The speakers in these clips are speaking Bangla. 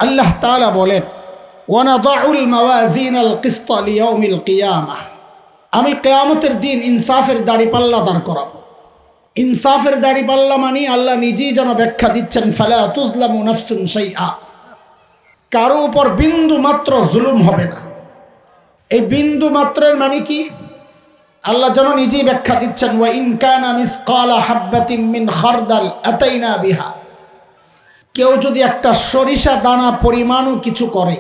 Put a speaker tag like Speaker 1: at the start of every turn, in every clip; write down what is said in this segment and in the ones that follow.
Speaker 1: আল্লাহ তাআলা বলেন, ওয়ানাদাউল মাওয়াজিনাল কিসতা লিয়াউমিল কিয়ামাহ, আমি কিয়ামতের দিন ইনসাফের দাড়িপাল্লা দাঁড় করাবো। ইনসাফের দাড়িপাল্লা মানে আল্লাহ নিজেই যেন ব্যাখ্যা দিচ্ছেন, ফালা তুজলামু নাফসুন শাইআ, কারো উপর বিন্দু মাত্র জুলুম হবে না। এই বিন্দু মাত্রের মানে কি আল্লাহ যেন নিজেই ব্যাখ্যা দিচ্ছেন, ওয়া ইন কানা মিসকালা হাববাতিন মিন খারদাল আতাইনা বিহা, কেউ যদি একটা সরিষা দানা পরিমাণও কিছু করে,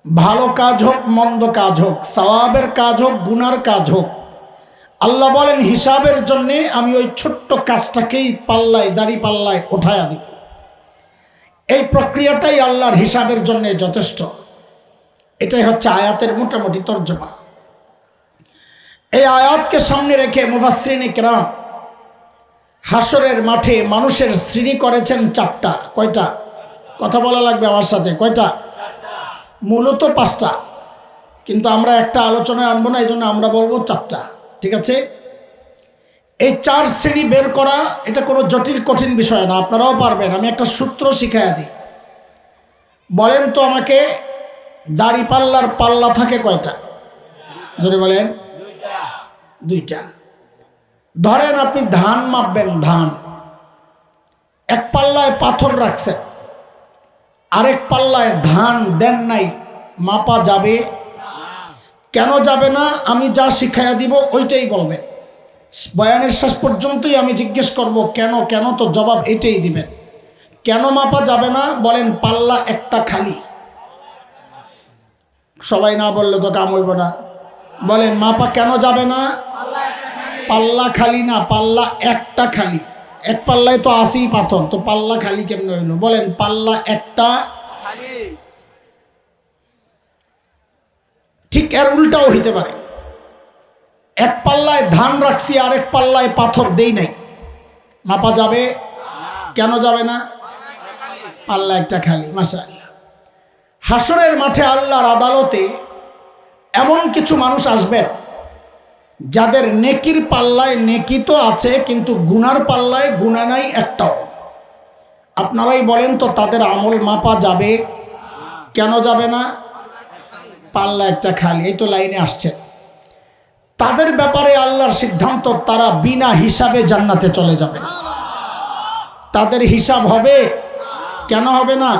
Speaker 1: ভালো কাজ হোক মন্দ কাজ হোক, সওয়াবের কাজ হোক গুনার কাজ হোক, আল্লাহ বলেন হিসাবের জন্যে আমি ওই ছোট্ট কাজটাকেই পাল্লায় দাড়ি পাল্লায় উঠায়া দিব। এই প্রক্রিয়াটাই আল্লাহর হিসাবের জন্য যথেষ্ট। এটাই হচ্ছে আয়াতের মোটামুটি তর্জমা। এই আয়াতকে সামনে রেখে মুফাসসিরিনে কেরাম হাসরের মাঠে মানুষের শ্রেণী করেছেন চারটা। কয়টা? কথা বলা লাগবে আমার সাথে। কয়টা? মূলত পাঁচটা, কিন্তু আমরা একটা আলোচনায় আনবো না, এই জন্য আমরা বলবো চারটা। ঠিক আছে? এই চার শ্রেণী বের করা এটা কোনো জটিল কঠিন বিষয় না, আপনারাও পারবেন। আমি একটা সূত্র শিখাইয়া দিই। বলেন তো আমাকে, দাড়ি পাল্লার পাল্লা থাকে কয়টা? যদি বলেন দুইটা। ধরেন আপনি ধান মাপবেন, ধান এক পাল্লায় পাথর রাখছেন, আরেক পাল্লায় ধান দেন নাই, মাপা যাবে? কেন যাবে না? আমি যা শিখাইয়া দিব ওইটাই বলবেন। বয়ানের শেষ পর্যন্তই আমি জিজ্ঞেস করব কেন, কেন তো জবাব এটাই দিবেন। কেন মাপা যাবে না? বলেন পাল্লা একটা খালি। সবাই না বললে তো কাম হইব না। বলেন মাপা কেন যাবে না? পাল্লা খালি না, পাল্লা একটা খালি। এক পাল্লায় তো 80 পাথর, তো পাল্লা খালি কেমন হইল? বলেন পাল্লা একটা খালি। ঠিক এর উল্টাও হইতে পারে। এক পাল্লায় ধান রাখছি, আরেক পাল্লায় পাথর দেই নাই, মাপা যাবে? কেন যাবে না? পাল্লা একটা খালি। মাশাআল্লাহ। হাসরের মাঠে আল্লাহর আদালতে এমন কিছু মানুষ আসবেন যাদের নেকির পাল্লায় নেকি তো আছে, কিন্তু গুনার পাল্লায় গুনাহ নাই একটাও। আপনারাই বলেন তো তাদের আমল মাপা যাবে? কেন যাবে না? পাল্লা একটা খালি। এই তো লাইনে আসছে। তাদের ব্যাপারে আল্লাহর সিদ্ধান্ত, তারা বিনা হিসাবে জান্নাতে চলে যাবে। তাদের হিসাব হবে? কেন হবে না?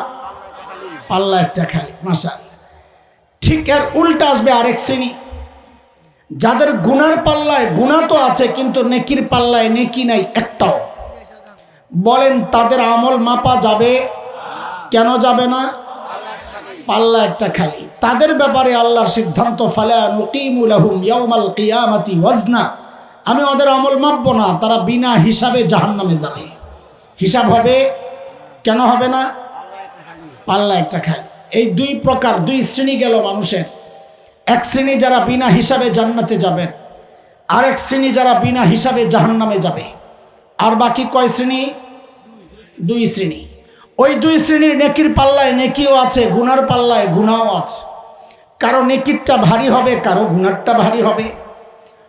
Speaker 1: পাল্লা একটা খালি। মাশাআল্লাহ। ঠিক এর উল্টা আসবে আরেক শ্রেণী, যাদের গুনার পাল্লায় গুনাহ তো আছে, কিন্তু নেকির পাল্লায় নেকি নাই একটাও। বলেন তাদের আমল মাপা যাবে? কেন যাবে না? পাল্লা একটা খালি। তাদের ব্যাপারে আল্লাহর সিদ্ধান্ত, ফালা নুকিমু লাহুম ইয়াউমাল কিয়ামাতি ওয়াজনা, আমি ওদের আমল মাপবো না, তারা বিনা হিসাবে জাহান্নামে যাবে। হিসাব হবে? কেন হবে না? পাল্লা একটা খালি। এই দুই প্রকার, দুই শ্রেণী গেল মানুষের। এক শ্রেণী যারা বিনা হিসাবে জান্নাতে যাবেন, আরেক শ্রেণী যারা বিনা হিসাবে জাহান্নামে যাবে। আর বাকি কয় শ্রেণী? দুই শ্রেণী। ওই দুই শ্রেণীর নেকির পাল্লায় নেকিও আছে, গুনার পাল্লায় গুনাও আছে। কারো নেকিরটা ভারী হবে, কারো গুনারটা ভারী হবে।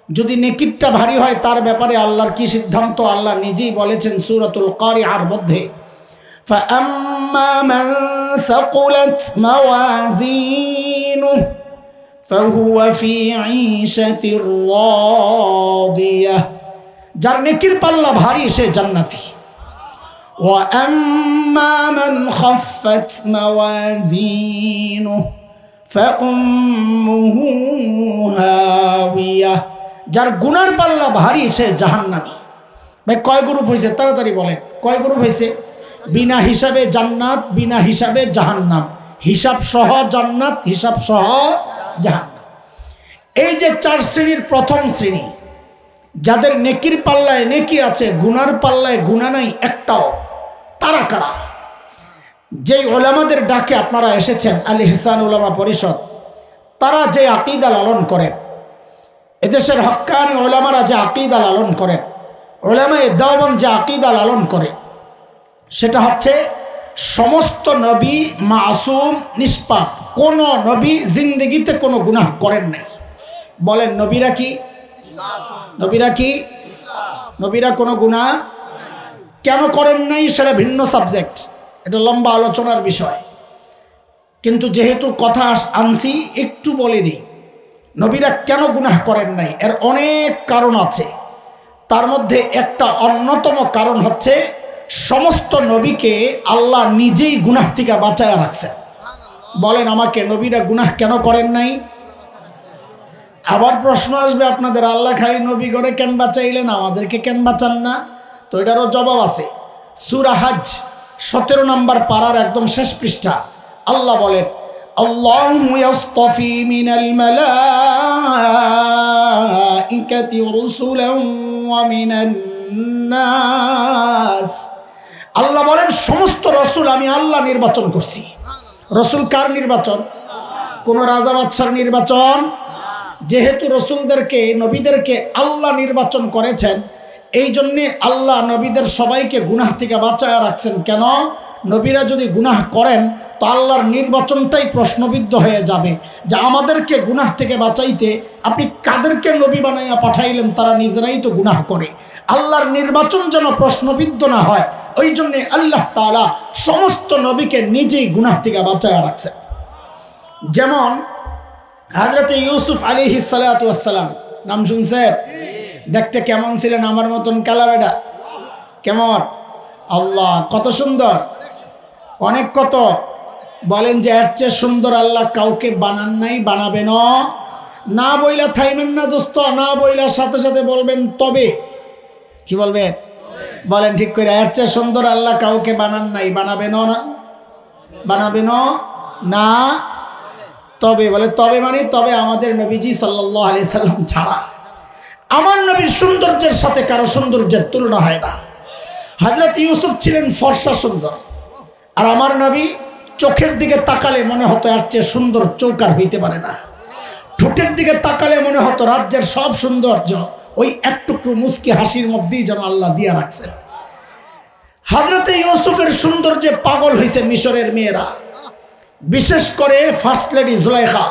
Speaker 1: যদি নেকিরটা ভারী হয় তার ব্যাপারে আল্লাহর কি সিদ্ধান্ত? আল্লাহ নিজেই বলেছেন সূরাতুল কারিআর মধ্যে, فَأَمَّا مَنْ ثَقُلَتْ مَوَازِينُهُ فَهُوَ فِي عِيشَةٍ رَاضِيَةٍ, যার নেকির পাল্লা ভারী সে জান্নাতি। وَأَمَّا مَنْ خَفَّتْ مَوَازِينُهُ فَأُمُّهُ هَاوِيَةٌ, যার গুনার পাল্লা ভারী সে জাহান্নামী। ভাই কয় গ্রুপ হয়েছে? তাড়াতাড়ি বলেন কয় গ্রুপ হয়েছে? বিনা হিসাবে জান্নাত, বিনা হিসাবে জাহান্নাম, হিসাব সহ জান্নাত, হিসাব সহ জাহান্নাম। এই যে চার শ্রেণীর প্রথম শ্রেণী, যাদের নেকির পাল্লায় নেকি আছে, গুনার পাল্লায় গুনাহ নাই একটাও। তারা কারা? যেই ওলামাদের ডাকে আপনারা এসেছেন, আল ইহসান উলামা পরিষদ, তারা যে আকীদা লালন করেন, এদেশের হক্কানি ওলামারা যে আকীদা লালন করেন, ওলামায়ে দেওবন্দ যে আকীদা লালন করে, সেটা হচ্ছে সমস্ত নবী মাসুম, নিষ্পাপ। কোন নবী জিন্দেগিতে কোনো গুনাহ করেন নাই। বলেন নবীরা কি? নবীরা কি? নবীরা কোনো গুনাহ কেন করেন নাই সেটা ভিন্ন সাবজেক্ট, এটা লম্বা আলোচনার বিষয়। কিন্তু যেহেতু কথা আনছি একটু বলে দিই, নবীরা কেন গুনাহ করেন নাই এর অনেক কারণ আছে। তার মধ্যে একটা অন্যতম কারণ হচ্ছে সমস্ত নবীকে আল্লাহ নিজেই গুনাহ থেকে বাঁচায় রাখছেন। বলেন আমাকে, নবীরা গুনাহ কেন করেন নাই? আবার প্রশ্ন আসবে আপনাদের, আল্লাহ খালি নবী করে কেন বাঁচাইলেন, আমাদেরকে কেন বাঁচান না? তো এটারও জবাব আছে। সূরা হজ 17 নম্বর পারার একদম শেষ পৃষ্ঠা আল্লাহ বলেন, আল্লাহু ইয়াসতাফি মিনাল মালাইকাতি রাসূলান ওয়া মিনান নাস। আল্লাহ বলেন সমস্ত রাসূল আমি আল্লাহ নির্বাচন করছি। রাসূল কার নির্বাচন? কোন রাজা বাদশার নির্বাচন। যেহেতু রাসূলদেরকে নবীদেরকে আল্লাহ নির্বাচন করেছেন, এই জন্যে আল্লাহ নবীদের সবাইকে গুনাহ থেকে বাঁচায় রাখছেন। কেন? নবীরা যদি গুনাহ করেন তো আল্লাহর নির্বাচনটাই প্রশ্নবিদ্ধ হয়ে যাবে, যে আমাদেরকে গুনাহ থেকে বাঁচাইতে আপনি কাদেরকে নবী বানাইয়া পাঠাইলেন, তারা নিজেরাই তো গুনাহ করে। আল্লাহর নির্বাচন যেন প্রশ্নবিদ্ধ না হয়, ওই জন্যে আল্লাহ তাআলা সমস্ত নবীকে নিজেই গুনাহ থেকে বাঁচায় রাখছেন। যেমন হযরত ইউসুফ আলাইহিস সালাতু ওয়াস সালাম, নাম শুনছেন? দেখতে কেমন ছিলেন? আমার মতন কালা বেটা। কেমন? আল্লাহ কত সুন্দর, অনেক কত। বলেন যে এর চেয়ে সুন্দর আল্লাহ কাউকে বানান নাই, বানাবেন না। বইলা থাইমেন না দোস্ত, না বইলা সাথে সাথে বলবেন তবে। কি বলবেন? বলেন ঠিক করে, এর চেয়ে সুন্দর আল্লাহ কাউকে বানান নাই, বানাবেন না, বানাবেন না। তবে বলে, তবে মানে তবে আমাদের নবীজি সাল্লাল্লাহু আলাইহি সাল্লাম ছাড়া আমার নবীর সৌন্দর্যের সাথে কারো সৌন্দর্যের তুলনা হয় না। হযরত ইউসুফ ছিলেন ফর্সা সুন্দর, আর আমার নবী চোখের দিকে তাকালে মনে হতো এর চেয়ে সুন্দর চোখ আর হইতে পারে না। ঠোঁটের দিকে তাকালে মনে হতো রাজ্যের সব সৌন্দর্য ওই এক টুকরো মুস্কি হাসির মধ্যেই যেন আল্লাহ দিয়া রাখছেন। হযরত ইউসুফের সৌন্দর্যে পাগল হয়েছে মিশরের মেয়েরা, বিশেষ করে ফার্স্ট লেডি জুলাইখা।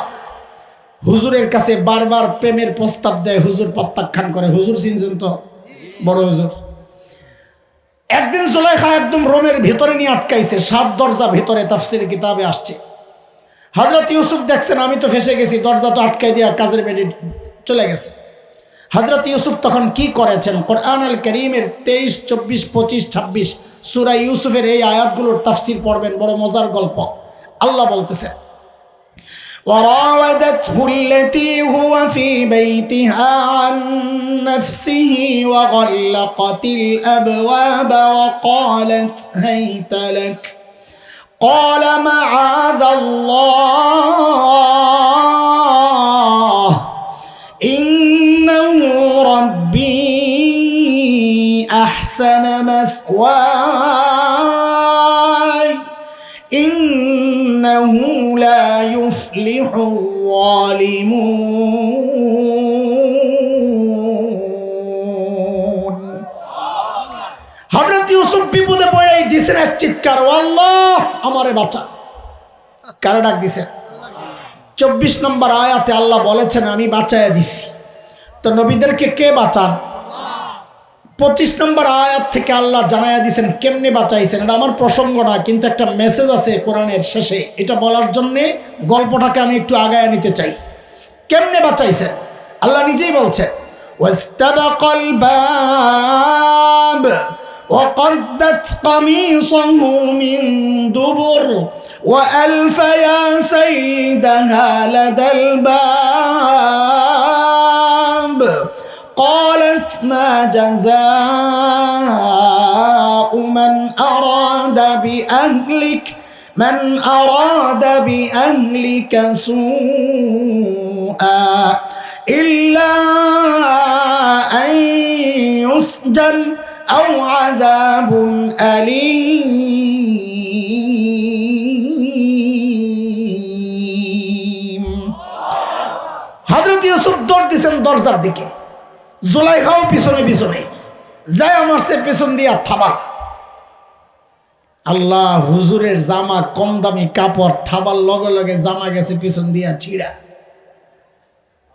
Speaker 1: হুজুরের কাছে বারবার প্রেমের প্রস্তাব দেয়, হুজুর প্রত্যাখ্যান করে। হুজুর চিনছেন তো, বড় হুজুর। একদিন জুলাইখা একদম রোমের ভিতরে নিয়ে আটকাইছে, 7 দরজা ভিতরে, তাফসীর কিতাবে আসছে। হযরত ইউসুফ দেখছেন আমি তো ফেসে গেছি, দরজা তো আটকাই দিয়া কাজের বেডি চলে গেছে। হযরত ইউসুফ তখন কি করেছেন? কোরআন আল কারীমের 23, 24, 25, 26 সূরা ইউসুফের এই আয়াতগুলোর তাফসীর পড়বেন, বড় মজার গল্প। আল্লাহ বলতেছেন, وراودته التي هو في بيتها عن نفسه وغلقت الأبواب وقالت هيت لك قال معاذ الله إنه ربي أحسن مثواي إنه لا يفلح الظالمون। হযরত ইউসুফ বিপদে পড়ে দিয়েছেন এক চিৎকার, আল্লাহ আমারে বাঁচা। কারে ডাক দিছেন? 24 নম্বর আয়াতে আল্লাহ বলেছেন আমি বাঁচাইয়া দিছি। তো নবীদেরকে কে বাঁচান? 25 নম্বর আয়াত থেকে আল্লাহ জানাইয়া দিয়েছেন কেমনে বাঁচাইছেন। এটা আমার প্রসঙ্গ না, কিন্তু একটা মেসেজ আছে কোরআনের শেষে, এটা বলার জন্যে গল্পটাকে আমি একটু আগায় নিতে চাই। কেমনে বাঁচাইছেন আল্লাহ নিজেই বলছেন, ওয়াস্তাবাকাল বাব وقدت قميصه من دبر وألف يا سيدها لدى الباب قالت ما جزاء من أراد بأهلك سوءا إلا أن يسجن أو عذاب أليم। হযরত ইউসুফ দৌড় দিয়েছেন দরজার দিকে, জুলাইখাও পিছনে পিছনে যায়, আমার সে পেছন দিয়া থাবা। আল্লাহ, হুজুরের জামা কম দামি কাপড়, থাবার লগে লগে জামা গেছে পিছন দিয়া ছিঁড়া।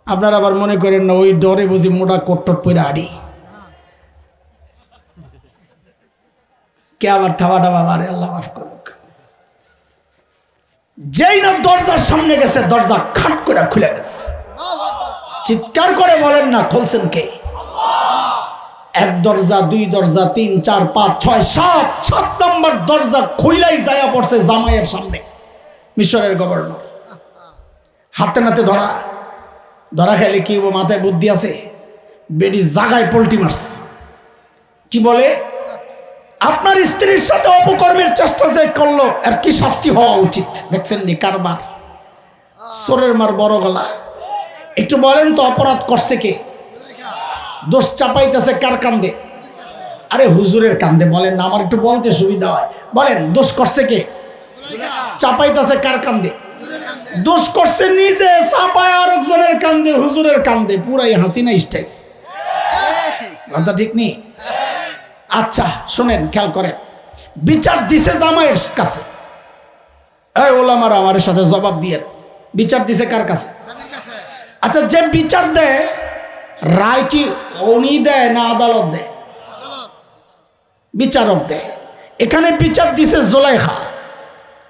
Speaker 1: আপনারা আবার মনে করেন না ওই ডরে বুঝি মোটা কোট্টট পরে আড়ি, কে আবার থাবা টাবা মারে, আল্লাহ মাফ করুক। যেই না দরজার সামনে গেছে দরজা খাট করে খুলে গেছে। চিৎকার করে বলেন না খুলছেন কে? এক দরজা, দুই দরজা, 3, 4, 5, 6, 7 নম্বর দরজা খুইলাই যায়া পড়ছে জামাইয়ের সামনে। মিশরের গভর্নর হাতে নাতে ধরা খাইলে কি মাথায় বুদ্ধি আছে? বেডি জাগায় পল্টি মারস। কি বলে? আপনার স্ত্রীর সাথে অপকর্মের চেষ্টা যে করলো আর কি শাস্তি হওয়া উচিত। দেখছেন নি কারবার? সোরের মার বড় গলা। একটু বলেন তো অপরাধ করছে কে? দোষ চাপাইতেছে কার কান্দে? আরে হুজুরের কান্দে বলেন না, আমার একটু বলতে সুবিধা হয়। বলেন দোষ করছে কে? চাপাইতেছে কার কান্দে? দোষ করছে নিজে, চাপায় আরেকজনের কান্দে, হুজুরের কান্দে। পুরাই হাসিনা স্টাইল। কথা ঠিক নেই? আচ্ছা শোনেন, খেয়াল করেন। বিচার দিছে জামাইয়ের কাছে। এই ওলামারা আমার সাথে জবাব দিয়ে, বিচার দিছে কার কাছে? আচ্ছা, যে বিচার দেয় রায় কি উনি দেয় না আদালত দেয়? বিচারক দেয়। এখানে বিচার দিছে জুলাইখা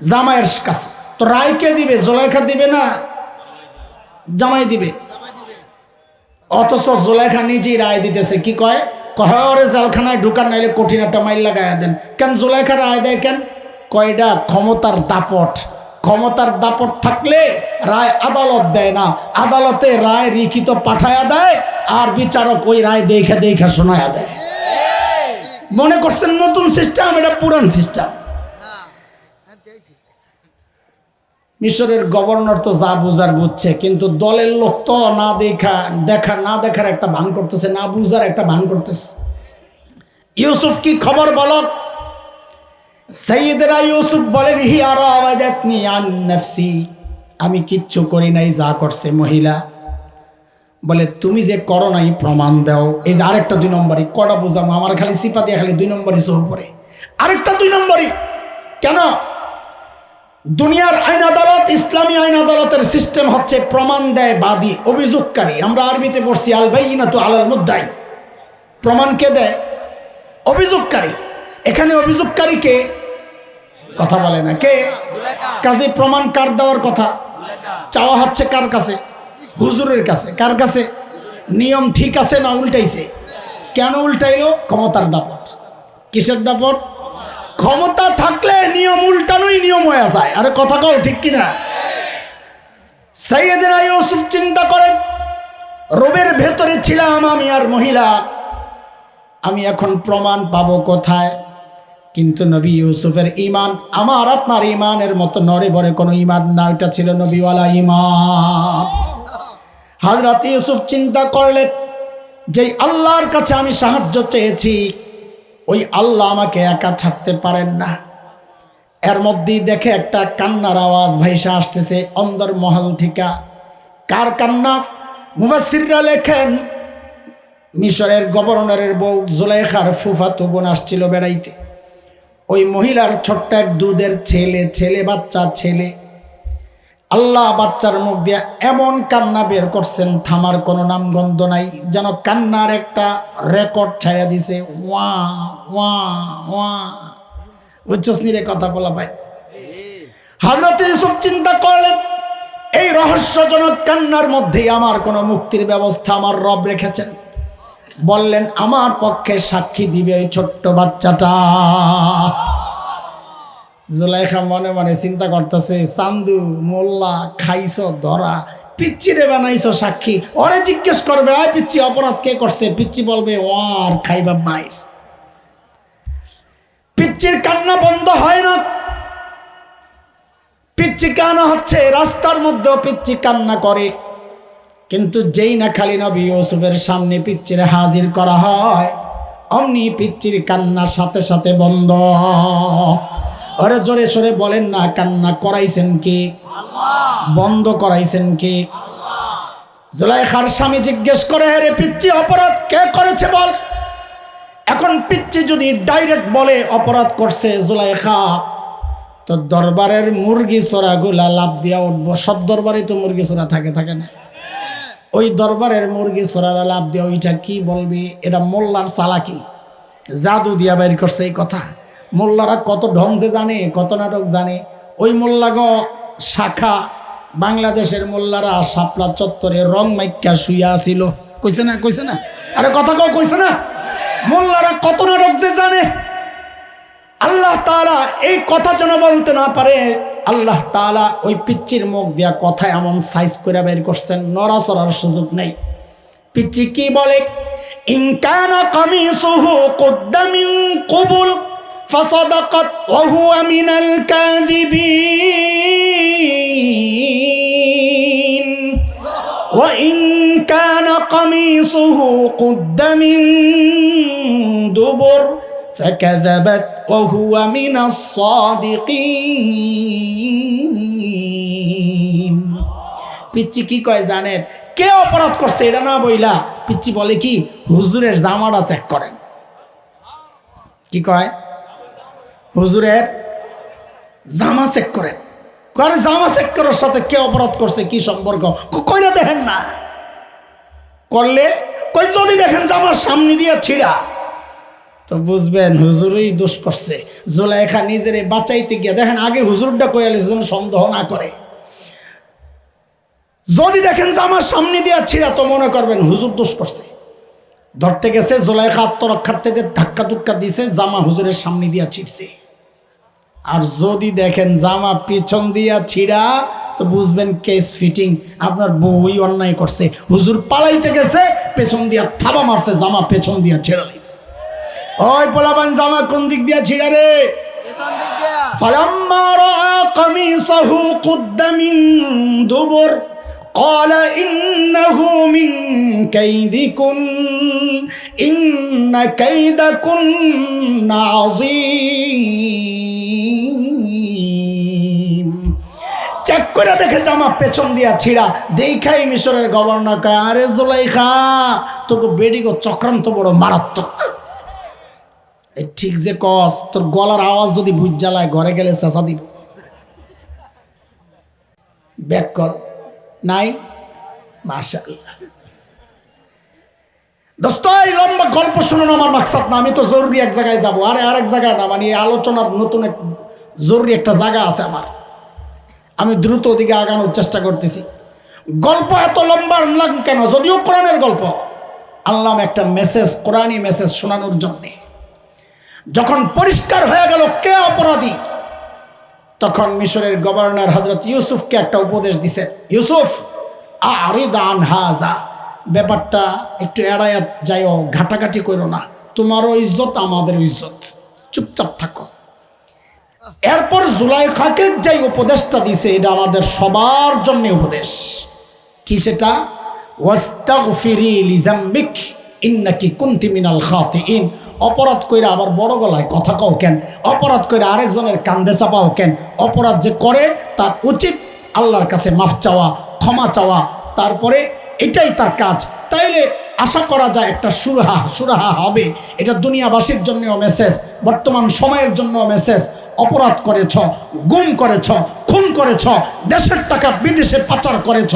Speaker 1: জামাইয়ের কাছে, তো রায় কে দিবে? জুলাইখা দিবে না জামাই দিবে? অথচ জুলাইখা নিজেই রায় দিতেছে। কি কয়? কহরে জেলখানায় ঢুকান, নাইলে কঠিন একটা মাইল লাগাইয়া দেন। কেন জুলাইখা রায় দেয় কেন? কয়টা ক্ষমতার দাপট। ক্ষমতার দাপট থাকলে রায় আদালত দেয় না, আদালতে রায় লিখিত পাঠায়া দেয়, আর বিচারক ওই রায় দেখা দেখা শোনায়া দেয়। মনে করছেন নতুন সিস্টেম? এটা পুরান সিস্টেম। মিশরের গভর্নর তো যা বুঝার বুঝছে, কিন্তু দলের লোক তো না দেখার একটা ভান করতেছে, না বুঝার একটা ভান করতেছে। ইউসুফ কি খবর বলো? সাইয়েদরা ইউসুফ বলেন, হি আরাওয়াদাতনি আন নাফসি, আমি কিচ্ছু করি নাই, যা করছে মহিলা। বলে তুমি যে করো নাই প্রমাণ দাও। এই যে আরেকটা 2 নম্বরই। কটা বুঝাম? আমার খালি সিপা দিয়ে খালি 2 নম্বরই সহ পড়ে। আরেকটা 2 নম্বরই কেন? দুনিয়ার আইন আদালত, ইসলামী আইন আদালতের সিস্টেম হচ্ছে প্রমাণ দেয় বাদী, অভিযোগকারী। আমরা আরবিতে পড়ছি আল বাইয়িনাতু আলাল মুদ্দাই। প্রমাণ কে দেয়? অভিযোগকারী। এখানে অভিযোগকারী কে? কথা বলে না কে? কাজে প্রমাণ কার দেওয়ার কথা? চাওয়া হচ্ছে কার কাছে? হুজুরের কাছে। কার কাছে? নিয়ম ঠিক আছে না উল্টাইছে? কেন উল্টাইলো? ক্ষমতার দাপট। কিসের দাপট? ক্ষমতা থাকলে নিয়ম উল্টানোই নিয়ম হয়ে যায়। আরে কথা কও ঠিক কিনা? সাইয়েদনা ইউসুফ চিন্তা করেন, রোবের ভেতরে ছিলাম আমি আর মহিলা, আমি এখন প্রমাণ পাবো কোথায়? কিন্তু নবী ইউসুফের ঈমান আমার আপনার ঈমানের মতো নড়ে বড়ে কোনো ঈমান না, এটা ছিল নবীওয়ালা ঈমান। হযরত ইউসুফ চিন্তা করলেন, যেই আল্লাহর কাছে আমি সাহায্য চেয়েছি ওই আল্লাহ আমাকে একা ছাড়তে পারেন না। এর মধ্যেই দেখে একটা কান্নার আওয়াজ ভাইসা আসতেছে অন্দর মহল থেকে। কার কান্না? মুফাসসিররা লেখেন মিশরের গভর্নরের বউ জুলাইখার ফুফাতো বোন আসছিল বেড়াইতে। ওই মহিলার ছোট্ট এক দুধের ছেলে বাচ্চা ছেলে। আল্লাহ বাচ্চার মুখ দিয়ে এমন কান্না বের করছেন, থামার কোনো নামগন্ধ নাই, যেন কান্নার একটা রেকর্ড ছাড়া দিছে। ওয়া ওয়া ওয়া। বুঝছস নি রে কথা বলা ভাই? হযরত ইউসুফ চিন্তা করলেন, এই রহস্যজনক কান্নার মধ্যেই আমার কোনো মুক্তির ব্যবস্থা আমার রব রেখেছেন। বললেন, আমার পক্ষে সাক্ষী দিবে ওই ছোট্ট বাচ্চাটা। জুলাইখা মনে মনে চিন্তা করতেছে, চান্দু মোল্লা খাইছো ধরা, পিচ্ছি রে বানাইছো সাক্ষী। ওরে জিজ্ঞেস করবে, আয় পিচ্ছি অপরাধ কে করছে? পিচ্ছি বলবে ওয়ার খাইবা মায়ের। পিচ্চির কান্না বন্ধ হয় না। পিচ্ছি কান্না হচ্ছে, রাস্তার মধ্যেও পিচ্ছি কান্না করে। কিন্তু যেই না খালি নবী ইউসুফের সামনে পিচ্চির হাজির করা হয়, অমনি পিচ্চির কান্না সাথে সাথে বন্ধ। আরে জোরে সরে বলেন না, কান্না করাইছেন কে? বন্ধ করাইছেন কে? জুলাইখার স্বামী জিজ্ঞেস করে, রে পিচ্চি অপরাধ কে করেছে বল। এখন পিচ্চি যদি ডাইরেক্ট বলে অপরাধ করছে জুলাইখা, তো দরবারের মুরগি চোরাগুলা লাভ দিয়া উঠবো। সব দরবারে তো মুরগি চোরা থাকে না? ওই দরবারের মুরগি চোরারা লাভ দিয়া ওইটা কি বলবি? এটা মোল্লার চালাকি, জাদু দিয়া বাইর করছে এই কথা। মোল্লারা কত ঢং যে জানে, কত নাটক জানে। ওই মোল্লা গো শাখা বাংলাদেশের মোল্লারা শাপলা চত্বরে রং মাইক্কা শুইয়া ছিল। কইছে না আরে কথা কইছে না? মোল্লারা কত নাটক যে জানে। আল্লাহ তাআলা এই কথা যেন বলতে না পারে, আল্লাহ তাআলা ওই পিচ্চির মুখ দিয়া কথা এমন সাইজ করে বের করছেন, নড়াচড়ার সুযোগ নেই। পিচ্চি কি বলে? ইন কানা কামিসুহু কুদ্দা মিন কুবুল ফাসাদাকাত ওয়া হুয়া মিনাল কাযিবিন ওয়া ইন কানা কামিসুহু কুদ্দা মিন দুবুর ফাকাযাবাত ওয়া হুয়া মিনাস সাদিকিন। পিচ্চি কি কয় জানেন? কে অপরাধ করছে এটা না বইলা পিচ্চি বলে কি, হুজুরের জামাটা চেক করেন। কি কয়? হুজুরের জামা চেক করেন। করে জামা চেক করার সাথে কে অপরাধ করছে কি সম্পর্ক? কইরা দেখেন না। করলে কই যদি দেখেন জামার সামনে দিয়ে ছিড়া তো বুঝবেন হুজুরই দোষ করছে। জুলাইখা নিজেরে বাঁচাইতে গিয়ে দেখেন আগে হুজুরটা কইয়ালে যেন সন্দেহ না করে। যদি দেখেন জামার সামনে দিয়ে ছিড়া তো মনে করবেন হুজুর দোষ করছে। ধরতে গেছে জুলাইখা আত্মরক্ষার্থে ধাক্কা ধুক্কা দিছে, জামা হুজুরের সামনে দিয়া ছিড়ছে। আর যদি দেখেন জামা পিছন দিয়া ছিড়া তো বুঝবেন কেস ফিটিং, আপনার বউই অন্যায় করছে। হুজুর পালাইতে গেছে, পেছন দিয়া থাবা মারছে, জামা পেছন দিয়া ছিড়া লাইছে। ওই পোলাবান জামা কোন দিক দিয়া ছিড়া রে? ফালাম্মা রাআ কামিসাহু কুদ্দা মিন দুবুর قال إنه من كيدكن إن كيدكن عظيم। চেক করে দেখে জামা পেছন দিয়া ছিড়া। দেখাই মিশরের গভর্নর কয়, আরে জুলাইখা তোকে বেডিগো চক্রান্ত বড় মারাত্মক। এই ঠিক যে কস, তোর গলার আওয়াজ যদি বুঝ জ্বালায় ঘরে গেলে চেঁচা দিব। ব্যাক কর নাই। মাশাআল্লাহ। দোস্ত এই লম্বা গল্প শুনুন আমার মাকসাদ না, আমি তো জরুরি এক জায়গায় যাবো। আরে আরেক জায়গায় না, মানে আলোচনার নতুন জরুরি একটা জায়গা আছে আমার। আমি দ্রুত ওদিকে আগানোর চেষ্টা করতেছি। গল্প এত লম্বা আনলাম কেন? যদিও কোরআনের গল্প, আনলাম একটা মেসেজ, কোরআনী মেসেজ শোনানোর জন্যে। যখন পরিষ্কার হয়ে গেল কে অপরাধী, তখন মিশরের গভর্নর হযরত ইউসুফকে একটা উপদেশ দিছেন, ইউসুফ আরিদ আন হাযা, ব্যাপারটা একটু এড়াইয়া যাইও, ঘাটাঘাটি করো না, তোমারও ইজ্জত আমাদের ইজ্জত, চুপচাপ থাকো। এরপর জুলাইখাকে যে উপদেশটা দিছে এটা আমাদের সবার জন্য উপদেশ। কি সেটা? ওয়াস্তাগফিরি লিযামবিক ইন্নাকি কুনতি মিনাল খাতিইন। অপরাধ কইরা আবার বড় গলায় কথা কও কেন? অপরাধ কইরা আরেকজনের কান্দে চাপাও কেন? অপরাধ যে করে তার উচিত আল্লাহর কাছে মাফ চাওয়া, ক্ষমা চাওয়া, তারপরে এটাই তার কাজ। তাইলে আশা করা যায় একটা সুরাহা হবে। এটা দুনিয়াবাসীর জন্যও মেসেজ, বর্তমান সময়ের জন্যও মেসেজ। অপরাধ করেছ, গুম করেছ, খুন করেছ, দেশের টাকা বিদেশে পাচার করেছ,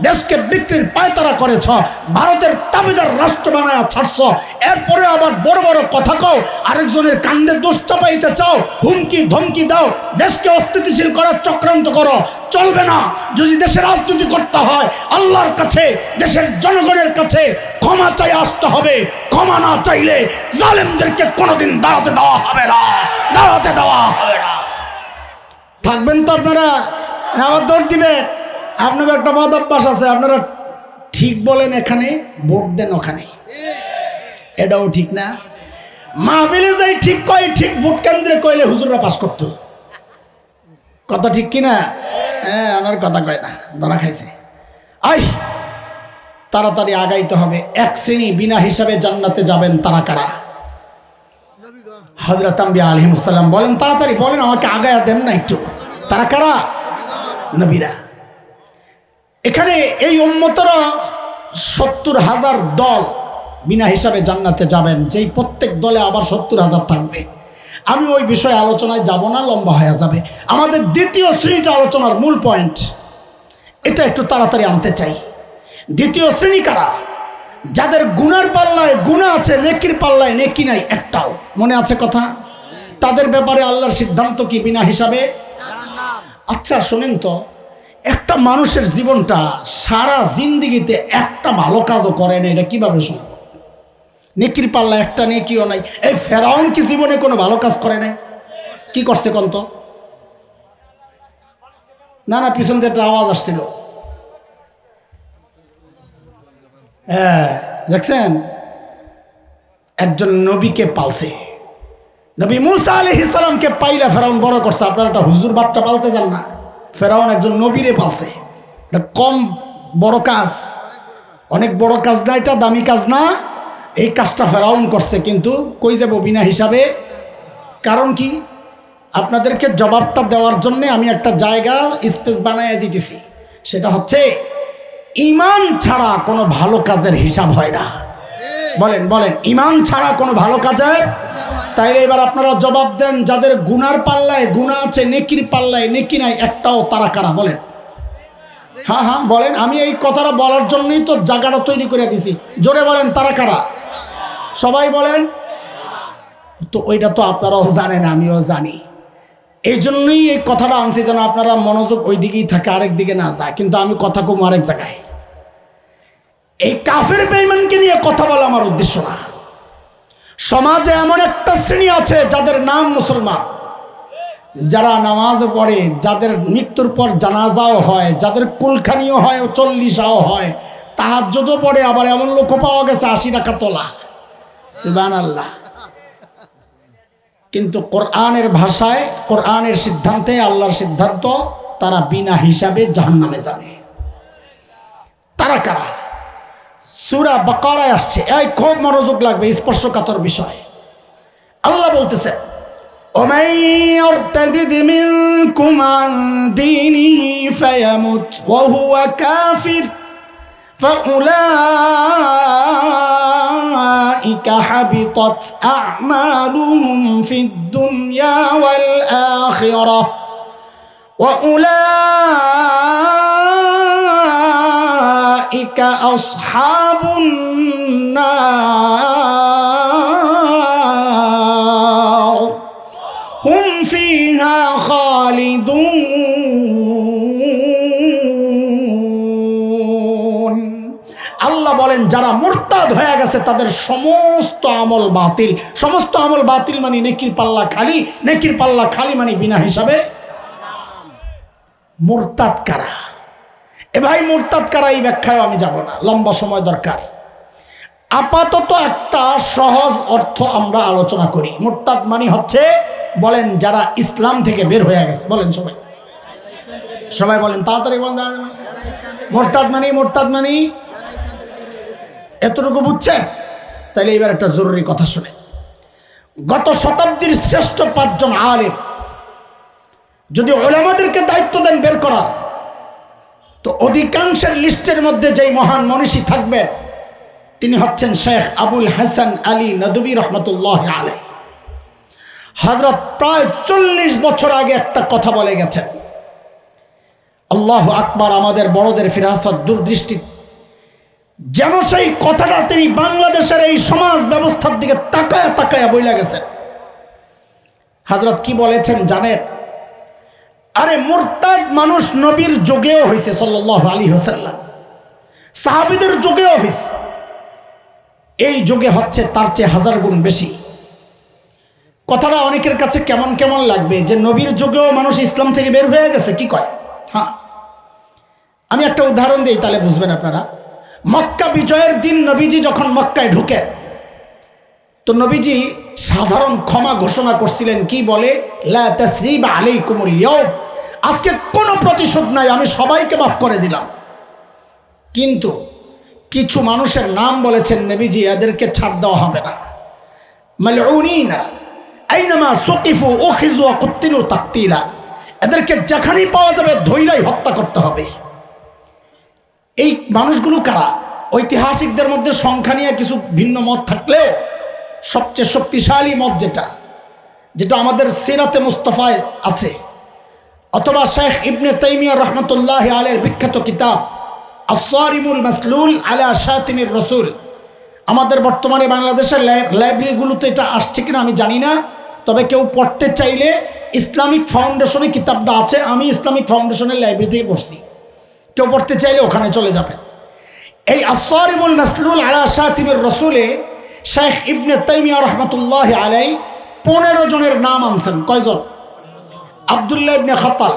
Speaker 1: দেশকে বিক্রির পায়তারা করেছ, ভারতের দাবিদার রাষ্ট্র বানায় ছাড়ছ, এরপরে আবার বড় বড় কথা কও, আরেকজনের কান্দে দোষ চাপাইতে চাও, হুমকি ধমকি দাও, দেশকে অস্থিতিশীল করার চক্রান্ত করো। চলবে না। যদি দেশের রাজনীতি করতে হয় আল্লাহর কাছে, দেশের জনগণের কাছে ক্ষমা চাই আসতে হবে। ক্ষমা না চাইলে জালেমদেরকে কোনোদিন দাঁড়াতে দেওয়া হবে না, দাঁড়াতে দেওয়া হবে না। থাকবেন তো আপনারা? আবার দৌড় দিবেন? আপনাদের একটা বদ অভ্যাস আছে, আপনারা ঠিক বলেন এখানে, ভোট দেন ওখানে। এটাও ঠিক না। মাহফিলে যাই ঠিক কয়, ঠিক ভোট কেন্দ্রে কইলে হুজুররা পাস করতো। কথা ঠিক কিনা? হ্যাঁ, আমার কথা কয় না, ধরা খাইছে। আই তাড়াতাড়ি আগাইতে হবে। এক শ্রেণী বিনা হিসাবে জান্নাতে যাবেন তারা কারা? হযরত আম্বিয়া আলাইহিস সালাম বলেন, তাড়াতাড়ি বলেন, আমাকে আগায়া দেন না একটু। তারা কারা? নবীরা। এখানে এই উম্মতেরও ৭০,০০০ দল বিনা হিসাবে জান্নাতে যাবেন, যেই প্রত্যেক দলে আবার ৭০,০০০ থাকবে। আমি ওই বিষয়ে আলোচনায় যাব না, লম্বা হয়ে যাবে। আমাদের দ্বিতীয় শ্রেণীটা আলোচনার মূল পয়েন্ট, এটা একটু তাড়াতাড়ি আনতে চাই। দ্বিতীয় শ্রেণী কারা? যাদের গুনার পাল্লায় গুনাহ আছে, নেকির পাল্লায় নেকি নাই একটাও। মনে আছে কথা? তাদের ব্যাপারে আল্লাহর সিদ্ধান্ত কি? বিনা হিসাবে। আচ্ছা শোনেন তো, একটা মানুষের জীবনটা সারা জিন্দিগিতে একটা ভালো কাজও করে না, এটা কিভাবে সম্ভব? নেকির পাল্লা একটা নেকিও নাই। এই ফেরাউন কি জীবনে কোনো ভালো কাজ করে নাই? কি করছে কোন তো? না না, পিছন দিয়ে একটা আওয়াজ আসছিল। হ্যাঁ দেখছেন, একজন নবীকে পালছে। নবী মুসা আলাইহিস সালামকে পাইলা ফেরাউন বড় করছে। আপনারা একটা হুজুর বাচ্চা পালতে যান না, ফেরাউন একজন নবীরে পালছে। এটা কম বড় কাজ? অনেক বড় কাজ না, এটা দামি কাজ না। এই কাজটা ফেরাউন করছে, কিন্তু কই যাব বিনা হিসাবে? কারণ কি? আপনাদেরকে জবাবটা দেওয়ার জন্য আমি একটা জায়গা স্পেস বানিয়ে দিতেছি। সেটা হচ্ছে ঈমান ছাড়া কোনো ভালো কাজের হিসাব হয় না। বলেন বলেন, ঈমান ছাড়া কোনো ভালো কাজের। তাইলে এবার আপনারা জবাব দেন, যাদের গুনার পাল্লায় গুনাহ আছে, নেকির পাল্লায় নেকি নাই, একটাও তারা কারা? বলেন। হ্যাঁ হ্যাঁ বলেন, আমি এই কথাটা বলার জন্যই তো জায়গাটা তৈরি করে দিছি। জোরে বলেন, তারা কারা? সবাই বলেন। তো ওইটা তো আপনারাও জানেন, আমিও জানি। এই জন্যই এই কথাটা আনছি, যেন আপনারা মনোযোগ ওই দিকেই থাকে, আরেক দিকে না যায়। কিন্তু আমি কথা কম আরেক জায়গায়। এই কাফের বেঈমানকে নিয়ে কথা বলা আমার উদ্দেশ্য না। সমাজে এমন একটা শ্রেণী আছে যাদের নাম মুসলমান, যারা নামাজ পড়ে, যাদের মৃত্যুর পর জানাজাও হয়, যাদের কুলখানিও হয়, 40 হয়, তাহাজ্জুদও পড়ে। আবার এমন লোকও পাওয়া গেছে 80 টাকা তোলা। সুবহানাল্লাহ। কিন্তু কোরআনের ভাষায়, কোরআনের সিদ্ধান্তে, আল্লাহর সিদ্ধান্ত, তারা বিনা হিসাবে জাহান্নামে যাবে। তারা কারা? সূরা বাকারায় আসছে। এই খুব মনোযোগ লাগবে, স্পর্শকাতর বিষয়। আল্লাহ বলতেছে, ومن يرتد منكم عن دينه فيمت وهو كافر فأولئك حبطت أعمالهم في الدنيا والآخرة وأولئك أصحاب النار هم فيها خالدون। আল্লাহ বলেন, যারা মুরতাদ হয়ে গেছে তাদের সমস্ত আমল বাতিল। সমস্ত আমল বাতিল মানে নেকির পাল্লা খালি, নেকির পাল্লা খালি মানে বিনা হিসাবে। মুরতাদ কারা? এ ভাই, মুরতাদ কারা এই ব্যাখ্যায় আমি যাব না, লম্বা সময় দরকার। আপাতত একটা সহজ অর্থ আমরা আলোচনা করি। মুরতাদ মানে হচ্ছে, বলেন, যারা ইসলাম থেকে বের হয়ে গেছে। বলেন সবাই, সবাই বলেন, তাড়াতাড়ি বলেন। মুরতাদ মানে এতটুকু বুঝছেন? তাইলে এবার একটা জরুরি কথা শুনে। গত শতাব্দীর শ্রেষ্ঠ 5 জন আলেম যদি উলামাদেরকে দায়িত্ব দেন বের করার, তো অধিকাংশের লিস্টের মধ্যে যেই মহান মনীষী থাকবেন তিনি হচ্ছেন শেখ আবুল হাসান আলী নদভী রহমতুল্লাহ আলাইহি। হযরত প্রায় 40 বছর আগে একটা কথা বলে গেছেন। আল্লাহু আকবার। আমাদের বড়দের ফিরাসত, দূরদৃষ্টি, যেন সেই কথাটা তিনি বাংলাদেশের এই সমাজ ব্যবস্থার দিকে তাকায়া তাকায়া বইলা গেছেন। হযরত কি বলেছেন জানেন? আরে মুরতাদ মানুষ নবীর যুগেও হয়েছে সাল্লাল্লাহু আলাইহি ওয়াসাল্লাম, সাহাবীদের যুগেও হয়েছে, এই যুগে হচ্ছে তার চেয়ে 1000 গুণ বেশি। কথাটা অনেকের কাছে কেমন কেমন লাগবে যে নবীর যুগেও মানুষ ইসলাম থেকে বের হয়ে গেছে, কি কয়? হ্যাঁ, আমি একটা উদাহরণ দিই, তাহলে বুঝবেন আপনারা। মক্কা বিজয়ের দিন নবীজি যখন মক্কায় ঢুকেন, তো নবীজি সাধারণ ক্ষমা ঘোষণা করছিলেন। কি বলে? লা তাসরিবা আলাইকুমুল ইয়াউম, আজকে কোনো প্রতিশোধ নাই, আমি সবাইকে মাফ করে দিলাম। কিন্তু কিছু মানুষের নাম বলেছেন নবীজি, এদেরকে ছাড় দেওয়া হবে না। মালউনিনা আইনামা সুকিফু উখিযু ওয়া কুতিলু তাকতিলা, এদেরকে যেখানেই পাওয়া যাবে ধৈরাই হত্যা করতে হবে। এই মানুষগুলো কারা? ঐতিহাসিকদের মধ্যে সংখ্যা নিয়ে কিছু ভিন্ন মত থাকলেও সবচেয়ে শক্তিশালী মত যেটা আমাদের সিরাতে মুস্তাফায় আছে, অথবা শেখ ইবনে তাইমিয়া রহমতুল্লাহ আলাইহির বিখ্যাত কিতাব আস-সারিমুল মাসলুল আলা শাতিমির রাসূল, আমাদের বর্তমানে বাংলাদেশের লাইব্রেরিগুলোতে এটা আসছে কিনা আমি জানি না, তবে কেউ পড়তে চাইলে ইসলামিক ফাউন্ডেশনে কিতাবটা আছে, আমি ইসলামিক ফাউন্ডেশনের লাইব্রেরি থেকে পড়ছি, কেউ পড়তে চাইলে ওখানে চলে যাবেন। এই আসসারিমুল মাসলুল আলা শাতিমির রসুলে শেখ ইবনে তাইমিয়া রহমতুল্লাহ আলাই 15 জনের নাম আনছেন। কয়জন? আব্দুল্লাহ ইবনে খাতাল,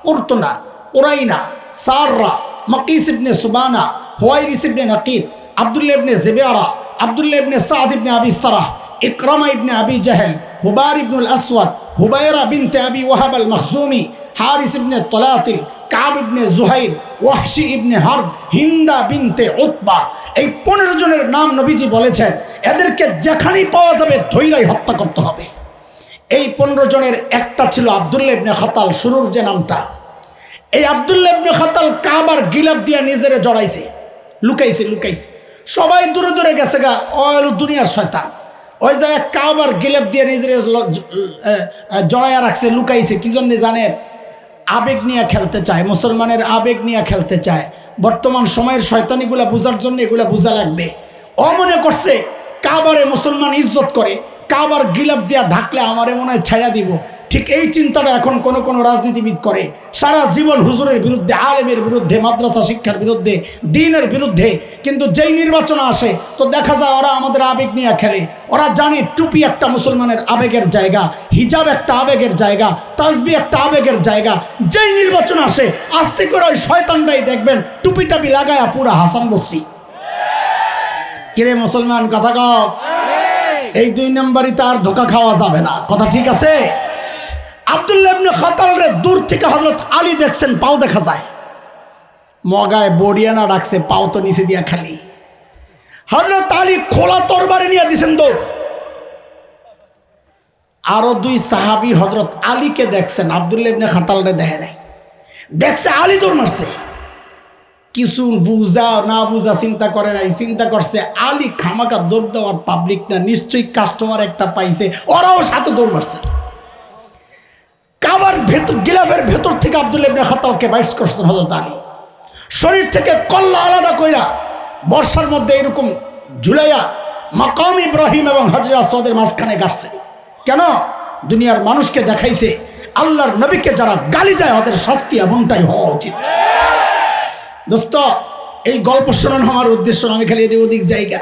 Speaker 1: কুরতুনা, উরাইনা, সাররা, মাকিস ইবনে সুবানা, হুয়াইরিস ইবনে নাকিদ, আব্দুল্লাহ ইবনে জিবিয়ারা, আব্দুল্লাহ ইবনে সাদ ইবনে আবি সারাহ, ইকরামা ইবনে আবি জাহেল, হুবার ইবনুল আসওয়াদ, হুবাইরা বিনতে আবি ওয়াহাব আল মখজুমি, হারিস ইবনে তলাতিল, কাব ইবনে জুহাইর, ওয়াহশি ইবনে হারব, হিন্দা বিনতে উতবা। এই 15 জনের নাম নবীজি বলেছেন এদেরকে যেখানেই পাওয়া যাবে ধৈরাই হত্যা করতে হবে। এই 15 জনের একটা ছিল আব্দুল্লাহ ইবনে খাতাল, শুরুর যে নামটা। এই আব্দুল্লাহ ইবনে খাতাল কাবার গিলাফ দিয়ে নিজেরে জড়াইছে, লুকাইছে। সবাই দূরে দূরে গেছে গা, ওই দুনিয়ার শয়তান। ওই জায়গায় কাবার গিলাফ দিয়ে নিজেরে জড়াইয়া রাখছে, লুকাইছে। কি জন্য জানেন? আবেগ নিয়ে খেলতে চায়, মুসলমানের আবেগ নিয়ে খেলতে চায়। বর্তমান সময়ের শয়তানিগুলা বোঝার জন্য এগুলা বোঝা লাগবে। ও মনে করছে কাবারে মুসলমান ইজ্জত করে, কাবার গিলাফ দিয়া ঢাকলে আমারে মনে হয় ছেড়া দিব। ঠিক এই চিন্তাটা এখন কোন রাজনীতিবিদ করে। সারা জীবন হুজুরের বিরুদ্ধে, আলেমের বিরুদ্ধে, মাদ্রাসা শিক্ষার বিরুদ্ধে, দ্বীনের বিরুদ্ধে। কিন্তু যেই নির্বাচন আসে তো দেখা যায় ওরা আমাদের আবেগ নিয়ে খেলে। ওরা জানে টুপি একটা মুসলমানের আবেগের জায়গা, হিজাব একটা আবেগের জায়গা, তাসবিহ একটা আবেগের জায়গা। যেই নির্বাচন আসে আস্তে করে ওই শয়তানটাই দেখবেন টুপি টাপি লাগায়া পুরা হাসান বসরি। কিরে মুসলমান, কথা কও। এই 2 নম্বরই তো আর ধোকা খাওয়া যাবে না, কথা ঠিক আছে? আব্দুল্লাহ ইবনে খাতাল রে দূর থেকে হযরত আলী দেখছেন, পাও দেখা যায়। মগায় বড়িয়ানা ডাকছে, পাও তো নিচে দিয়া খালি। হযরত আলী খোলা তরবারি নিয়ে দিছেন দৌড়। আরো 2 সাহাবী হযরত আলীকে দেখছেন, আব্দুল্লাহ ইবনে খাতাল রে দেখে নাই। দেখছে আলী দৌড় মারছে। কিছু বুঝা না বুঝা চিন্তা করে নাই, চিন্তা করছে আলী খামাকা দৌড় দেওয়ার পাবলিক না, নিশ্চয়ই কাস্টমার একটা পাইছে, ওরাও সাথে দৌড় মারছে। কাবার ভেতর গিলাফের ভেতর থেকে আব্দুল্লাহ ইবনে খাতালকে বাইশ করছেন হযরত আলী। শরীর থেকে কল্লা আলাদা কইরা বর্ষার মধ্যে এরকম ঝুলাইয়া মাকাম ইব্রাহিম এবং হাজরে আসওয়াদের মাঝখানে গাড়ছে। কেন? দুনিয়ার মানুষকে দেখাইছে আল্লাহর নবীকে যারা গালি দেয় ওদের শাস্তি এমনটাই হওয়া উচিত। দোস্ত, এই গল্প শোনানো আমার উদ্দেশ্য না, আমি খালি এদিক ওদিক জায়গা।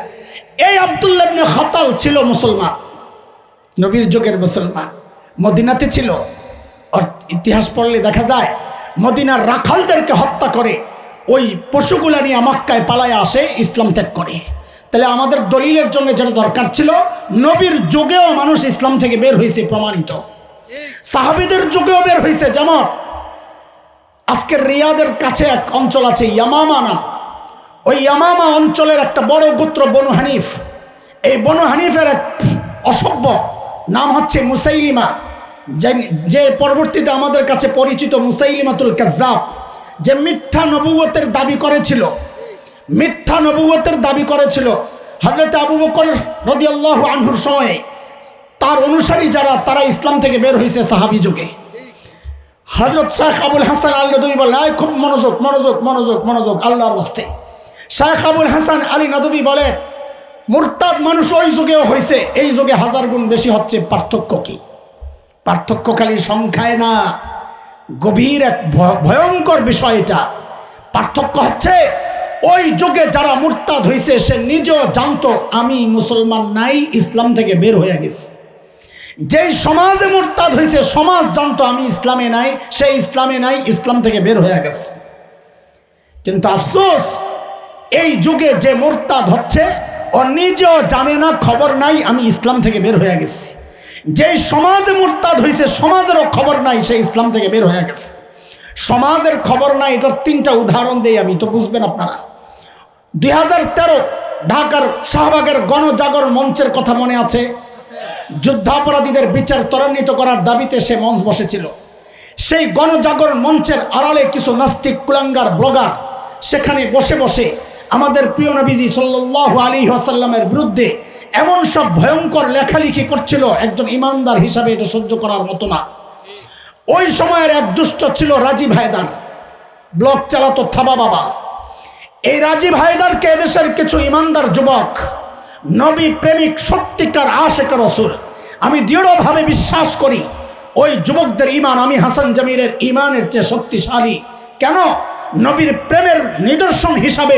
Speaker 1: এই আব্দুল্লাহ ইবনে খাতাল ছিল মুসলমান, নবীর যুগের মুসলমান, মদিনাতে ছিল। আর ইতিহাস পড়লে দেখা যায় মদিনার রাখালদেরকে হত্যা করে ওই পশুগুলা নিয়ে মক্কায় পালায় আসে, ইসলাম ত্যাগ করে। তাহলে আমাদের দলিলের জন্য যেটা দরকার ছিল, নবীর যুগেও মানুষ ইসলাম থেকে বের হয়েছে, প্রমাণিত। সাহাবীদের যুগেও বের হয়েছে। যেমন আজকের রিয়াদের কাছে এক অঞ্চল আছে ইয়ামামা নাম। ওই ইয়ামামা অঞ্চলের একটা বড় গোত্র বনু হানিফ। এই বনু হানিফের এক অসভ্য নাম হচ্ছে মুসাইলিমা, যে পরবর্তীতে আমাদের কাছে পরিচিত মুসাইলিমাতুল কাজ্জাব, যে মিথ্যা নবুয়তের দাবি করেছিল। হযরত আবু বকর রাদিয়াল্লাহু আনহুর সময়ে তার অনুসারী যারা, তারা ইসলাম থেকে বের হয়েছে সাহাবী যুগে। হযরত শেখ আবুল হাসান আলী নদভী বলে, খুব মনোযোগ আল্লাহর ওয়াস্তে। শেখ আবুল হাসান আলী নদভী বলে, মুরতাদ মানুষ ওই যুগেও হয়েছে, এই যুগে 1000 গুণ বেশি হচ্ছে। পার্থক্য কি? পার্থক্য খালি সংখ্যায় না, গভীর এক ভয়ঙ্কর বিষয় এটা। পার্থক্য হচ্ছে ওই যুগে যারা মুরতাদ হয়েছে সে নিজেও জানতো আমি মুসলমান নাই, ইসলাম থেকে বের হয়ে গেছে। যেই সমাজে মুরতাদ হয়েছে সমাজ জানতো আমি ইসলামে নাই, সে ইসলামে নাই, ইসলাম থেকে বের হয়ে গেছে। কিন্তু আফসোস, এই যুগে যে মুরতাদ হচ্ছে ও নিজেও জানে না, খবর নাই আমি ইসলাম থেকে বের হয়ে গেছি। যেই সমাজে মুরতাদ হয়েছে সমাজেরও খবর নাই, সে ইসলাম থেকে বের হয়ে গেছে। সমাজের খবর নাই, এটার 3টা উদাহরণ দেই আমি, তো বুঝবেন আপনারা। 2013 ঢাকার শাহবাগের গণজাগরণ মঞ্চের কথা মনে আছে? যুদ্ধাপরাধীদের বিচার ত্বরান্বিত করার দাবিতে সে মঞ্চ বসেছিল। সেই গণজাগরণ মঞ্চের আড়ালে কিছু নাস্তিক কুলাঙ্গার ব্লগার সেখানে বসে বসে আমাদের প্রিয় নবীজি সাল্লাল্লাহু আলাইহি ওয়াসাল্লামের বিরুদ্ধে এমন সব ভয়ঙ্কর লেখালেখি করছিল, একজন ইমানদার হিসাবে এটা সহ্য করার মতো না। ওই সময়ের এক দুষ্ট ছিল রাজীব হায়দার, ব্লগ চালাতো থাবা বাবা। এই রাজীব হায়দারকে এদেশের কিছু ইমানদার যুবক, নবী প্রেমিক, সত্যিকার আশেক রাসূল, আমি দৃঢ়ভাবে বিশ্বাস করি ওই যুবকদের ঈমান আমি হাসান জামিলের ঈমানের চেয়ে শক্তিশালী। কেন? নবীর প্রেমের নিদর্শন হিসাবে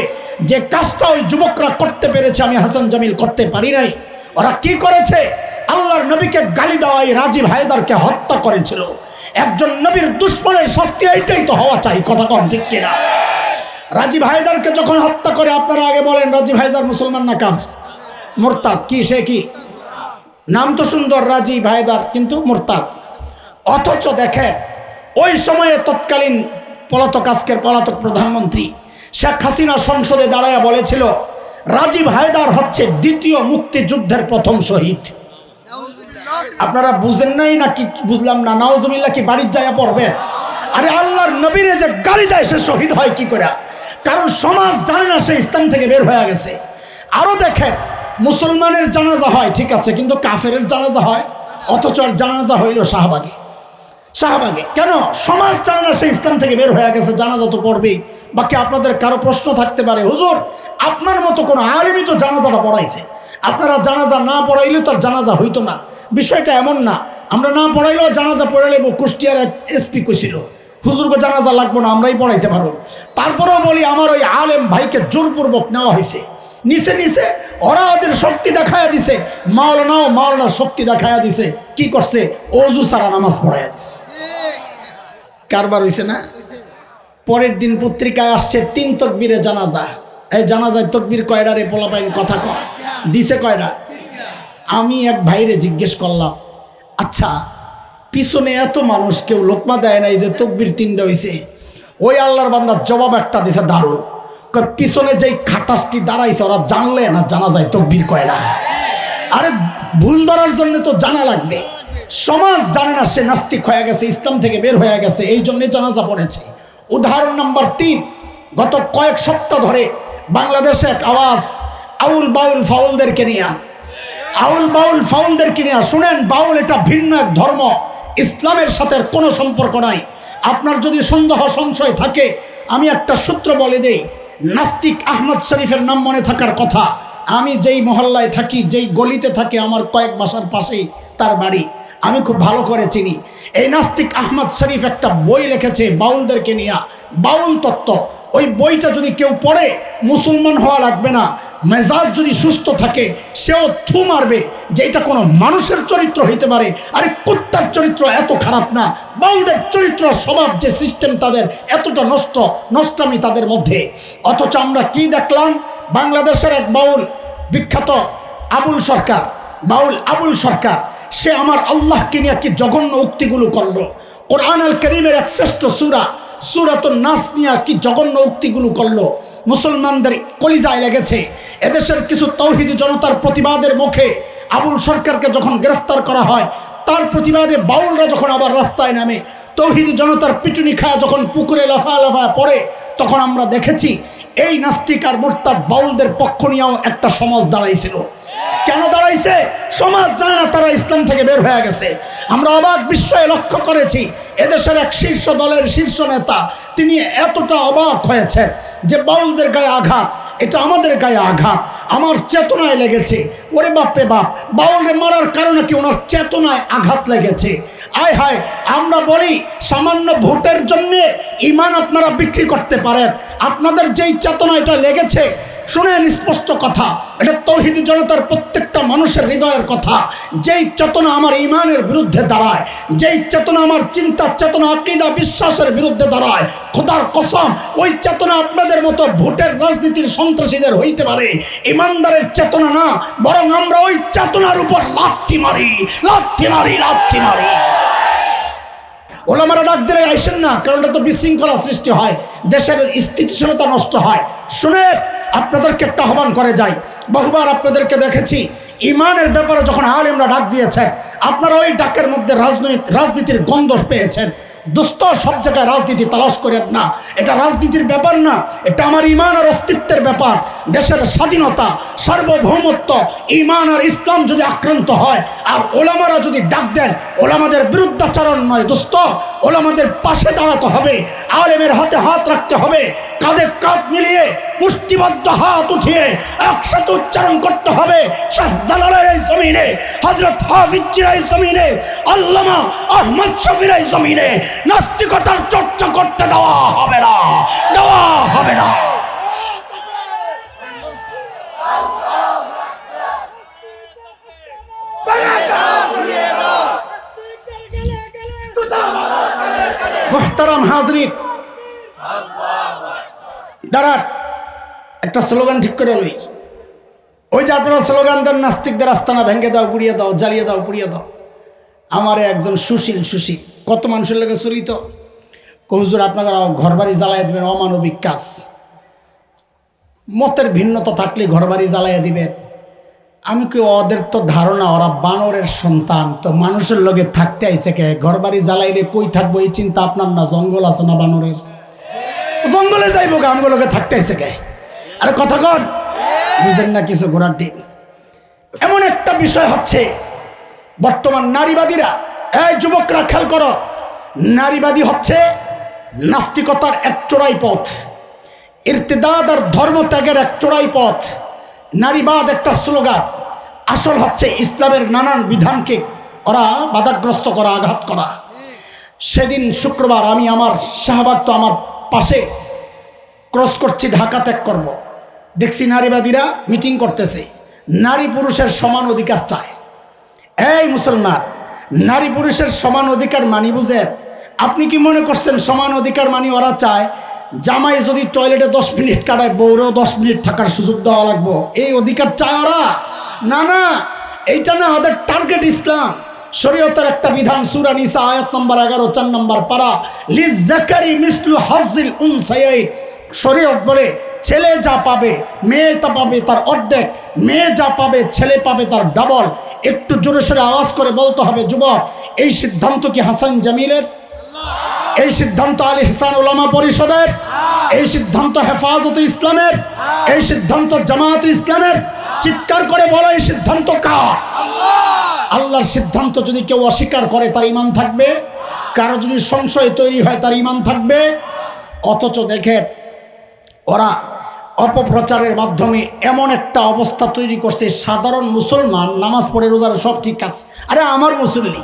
Speaker 1: যে কাজটা ওই যুবকরা করতে পেরেছে আমি হাসান জামিল করতে পারি নাই। ওরা কি করেছে? আল্লাহর নবীকে গালি দেওয়াই রাজীব হায়দারকে হত্যা করেছিল। একজন নবীর দুশমনের শাস্তি এইটাই তো হওয়া চাই, কথা কম ঠিক কিনা? রাজীব হায়দারকে যখন হত্যা করে, আপনারা আগে বলেন রাজীব হায়দার মুসলমান না কাফের? মুরতাদ। কি সে কি? নাম তো সুন্দর রাজীব হায়দার, কিন্তু মুরতাদ। অথচ দেখেন ওই সময়ে তৎকালীন পলাতক, আজকের পলাতক প্রধানমন্ত্রী শেখ হাসিনা সংসদে দাঁড়ায় বলেছিল রাজীব হায়দার হচ্ছে দ্বিতীয় মুক্তিযুদ্ধের প্রথম শহীদ। আপনারা বুঝেন নাই না কি? বুঝলাম না। নাউজুবিল্লাহ কি বাড়ির যায়া পড়বেন? আরে আল্লাহর নবীরে যে গালি দেয় সে শহীদ হয় কি করে? কারণ সমাজ জানে না সে ইসলাম থেকে বের হয়ে গেছে। আরো দেখেন মুসলমানের জানাজা হয় ঠিক আছে, কিন্তু কাফের জানাজা হয়, অথচ আর জানাজা হইল শাহবাগে। শাহবাগে কেন? সমাজ জানে না সে ইসলাম থেকে বের হয়ে গেছে, জানাজা তো পড়বেই। বাকি আপনাদের কারো প্রশ্ন থাকতে পারে, হুজুর আপনার মতো কোনো আলেমই তো জানাজাটা পড়াইছে, আপনারা জানাজা না পড়াইলেও তার জানাজা হইতো না। বিষয়টা এমন না, আমরা না পড়াইলেও জানাজা পড়ে নেব। কুষ্টিয়ার এসপি কইছিল হুজুরকে জানাজা লাগবো না, আমরাই পড়াইতে পারবো। তারপরেও বলি আমার ওই আলেম ভাইকে জোরপূর্বক নেওয়া হয়েছে, নিচে নিচে ওরা ওদের শক্তি দেখায়া দিছে। মাওলানার শক্তি দেখায়া দিছে। কি করছে? অজু সারা নামাজ পড়াইয়া দিছে। কারবার হইছে না? পরের দিন পত্রিকায় আসছে 3 তকবীরে জানাজা। এই জানাজায় তকবীর কয়ডা রে পোলাপাইন? কথা কয় দিছে কয়ডা? আমি এক ভাইরে জিজ্ঞেস করলাম, আচ্ছা পিছনে এত মানুষ, কেউ লোকমা দেয় নাই যে তকবীর 3টা হইছে? ওই আল্লাহর বান্দার জবাব একটা দিছে দারুণ। পিছনে যেই খাটাসটি দাঁড়াইছে ওরা জানলে না জানাজায় তকবীর কয়ডা? আরে ভুল ধরার জন্য তো জানা লাগবে। সমাজ জানে না, সে নাস্তিক হয়ে গেছে, ইসলাম থেকে বের হয়ে গেছে, এই জন্যে জানাজা পড়েছে। উদাহরণ নাম্বার 3, গত কয়েক সপ্তাহ ধরে বাংলাদেশে এক আওয়াজ আউল বাউল ফাউলদেরকে নিয়ে, আউল বাউল ফাউলদেরকে নিয়ে। শুনেন, বাউল এটা ভিন্ন এক ধর্ম, ইসলামের সাথে কোনো সম্পর্ক নাই। আপনার যদি সন্দেহ সংশয় থাকে আমি একটা সূত্র বলে দেই। নাস্তিক আহমদ শরীফের নাম মনে থাকার কথা। আমি যেই মহল্লায় থাকি, যেই গলিতে থাকি, আমার কয়েক বাসার পাশেই তার বাড়ি, আমি খুব ভালো করে চিনি। এই নাস্তিক আহমদ শরীফ একটা বই লিখেছে বাউলদেরকে নিয়ে, বাউল তত্ত্ব। ওই বইটা যদি কেউ পড়ে মুসলমান হওয়া লাগবে না, মেজাজ যদি সুস্থ থাকে সেও থু মারবে যে এটা কোনো মানুষের চরিত্র হইতে পারে। আরে কুত্তার চরিত্র এত খারাপ না, বাউলদের চরিত্র স্বভাব যে সিস্টেম তাদের এতটা নষ্টামি তাদের মধ্যে। অথচ আমরা কি দেখলাম? বাংলাদেশের এক বাউল বিখ্যাত আবুল সরকার, বাউল আবুল সরকার, সে আমার আল্লাহকে নিয়ে কি জঘন্য উক্তিগুলো করলো। কোরআন আল কারীমের এক শ্রেষ্ঠ সূরাতুন নাস নিয়ে কি জঘন্য উক্তিগুলো করলো। মুসলমানদের কলিজায় লেগেছে। এদেশের কিছু তাওহীদি জনতার প্রতিবাদের মুখে আবুল সরকারকে যখন গ্রেফতার করা হয়, তার প্রতিবাদে বাউলরা যখন আবার রাস্তায় নামে, তাওহীদি জনতার পিটুনি খায় যখন পুকুরে লাফায় পড়ে, তখন আমরা দেখেছি এই নাস্তিক আর মুরতাদ বাউলদের পক্ষ নিয়েও একটা সমাজ দাঁড়াইছিল। কেন দাঁড়াইছে? সমাজ জানে না তারা ইসলাম থেকে বের হয়ে গেছে। আমরা অবাক বিস্ময়ে লক্ষ্য করেছি, এদেশের এক শীর্ষ দলের শীর্ষ নেতা তিনি এতটা অবাক হয়েছেন যে বাউলদের গায়ে আঘাত, এটা আমাদের গায়ে আঘাত, আমার চেতনায় লেগেছে। ওরে বাপরে বাপ, বাউলরে মারার কারণে কি ওনার চেতনায় আঘাত লেগেছে। আয় হায়, আমরা বলি সামান্য ভোটের জন্যে ঈমান আপনারা বিক্রি করতে পারেন। আপনাদের যেই চেতনা এটা লেগেছে, শুনেন স্পষ্ট কথা, এটা তাওহীদি জনতার প্রত্যেকটা মানুষের হৃদয়ের কথা। যেই চেতনা আমার ঈমানের বিরুদ্ধে দাঁড়ায়, যেই চেতনা আমার চিন্তা চেতনা আকীদা বিশ্বাসের বিরুদ্ধে দাঁড়ায়, খোদার কসম ওই চেতনা আপনাদের মতো ভোটের রাজনীতির সন্ত্রাসীদের হইতে পারে, ঈমানদারের চেতনা না। বরং আমরা ওই চেতনার উপর লাথি মারি। ওলামারা ডাক দিলে আইসেন না, কারণ এটা তো বিশৃঙ্খলা সৃষ্টি হয়, দেশের স্থিতিশীলতা নষ্ট হয়। শুনে আপনাদেরকে একটা আহ্বান করে যাই, বহুবার আপনাদেরকে দেখেছি ঈমানের ব্যাপারে যখন আলেমরা ডাক দিয়েছেন, আপনারা ওই ডাকের মধ্যে রাজনীতির গন্ধ পেয়েছেন। দোস্ত, সব জায়গায় রাজনীতি তালাশ করেন না, এটা রাজনীতির ব্যাপার না, এটা আমার ঈমান আর অস্তিত্বের ব্যাপার। দেশের স্বাধীনতা, সার্বভৌমত্ব, ঈমান আর ইসলাম যদি আক্রান্ত হয় আর ওলামারা যদি ডাক দেন, ওলামাদের বিরুদ্ধাচরণ নয় দোস্ত, ওলামাদের পাশে দাঁড়াতে হবে, আলেমের হাতে হাত রাখতে হবে, কাঁধে কাঁধ মিলিয়ে মুষ্টিবদ্ধ হাত উঠিয়ে একসাথে উচ্চারণ করতে হবে শাহজালালের এই জমিনে, হযরত হাফিজের এই জমিনে, আল্লামা আহমদ শফীর এই জমিনে নাস্তিকতার চর্চা করতে দেওয়া হবে না, দেওয়া হবে না। মুহতারাম হাজরিন, দাঁড়ান, একটা স্লোগান ঠিক করে লই। ওই যে আপনারা স্লোগান দেন নাস্তিকদের আস্তানা ভেঙে দাও, গুড়িয়ে দাও, জ্বালিয়ে দাও, পুড়িয়ে দাও। আমার একজন সুশীল কত মানুষের লোকে চলিত হুজুর আপনারা ঘর বাড়ি জ্বালাইয়া দিবেন, অমানবিক কাজ। মতের ভিন্নতা থাকলে ঘর বাড়ি জ্বালাইয়া দিবেন। আমি কি, ওদের তো ধারণা ওরা বানরের সন্তান, তো মানুষের লগে থাকতে আইছে কে? ঘর বাড়ি জ্বালাইলে কই থাকবো এই চিন্তা আপনার না? জঙ্গল আছে না বানরের? জঙ্গলে যাইবো গা, আমগুলো লোকে থাকতে আইছে কে? আরে কথা কন, বুঝেন না কিছু ঘোরার দিন। এমন একটা বিষয় হচ্ছে বর্তমান নারীবাদীরা, এই যুবকরা খেয়াল করো, নারীবাদী হচ্ছে নাস্তিকতার এক চোরাই পথ, ইরতিদাদ আর ধর্মত্যাগের এক চোরাই পথ। নারীবাদ একটা স্লোগান, আসল হচ্ছে ইসলামের নানান বিধানকে ওরা বাধাগ্রস্ত করা, আঘাত করা। সেদিন শুক্রবার আমি আমার শাহবাগ তো আমার পাশে ক্রস করছি, ঢাকা ত্যাগ করব, দেখছি নারীবাদীরা মিটিং করতেছে, নারী পুরুষের সমান অধিকার চায়। এই মুসলমান, নারী পুরুষের সমান অধিকার মানি বুঝেন? আপনি কি মনে করছেন সমান অধিকার মানি ওরা চায় জামাই যদি টয়লেটে 10 মিনিট কাটায় বউরেও 10 মিনিট থাকার সুযোগ দেওয়া লাগবো, এই অধিকার চায় ওরা? না না, এইটা না, ওদের টার্গেট ইসলাম। শরীয়তের একটা বিধান, সূরা নিসা আয়াত নম্বর 11, 4 নম্বর পারা, লিজ্জাকারি মিসলু হাজ্জিল উনসায়াইন। শরীয়ত বলে ছেলে যা পাবে মেয়ে তা পাবে তার অর্ধেক, মেয়ে যা পাবে ছেলে পাবে তার ডাবল। একটু জোরে সোরে আওয়াজ করে বলতে হবে যুবক, এই সিদ্ধান্ত কি হাসান জামিলের? এই সিদ্ধান্ত আলী ইহসান উলামা পরিষদের? এই সিদ্ধান্ত হেফাজতে ইসলামের? এই সিদ্ধান্ত জামায়াতে ইসলামের? চিৎকার করে বলো, এই সিদ্ধান্ত কার? আল্লাহর সিদ্ধান্ত যদি কেউ অস্বীকার করে তার ঈমান থাকবে? কারো যদি সংশয় তৈরি হয় তার ঈমান থাকবে? অথচ দেখেন ওরা অপপ্রচারের মাধ্যমে এমন একটা অবস্থা তৈরি করছে, সাধারণ মুসলমান নামাজ পড়ে রোজার সব ঠিক আছে, আরে আমার মুসল্লি,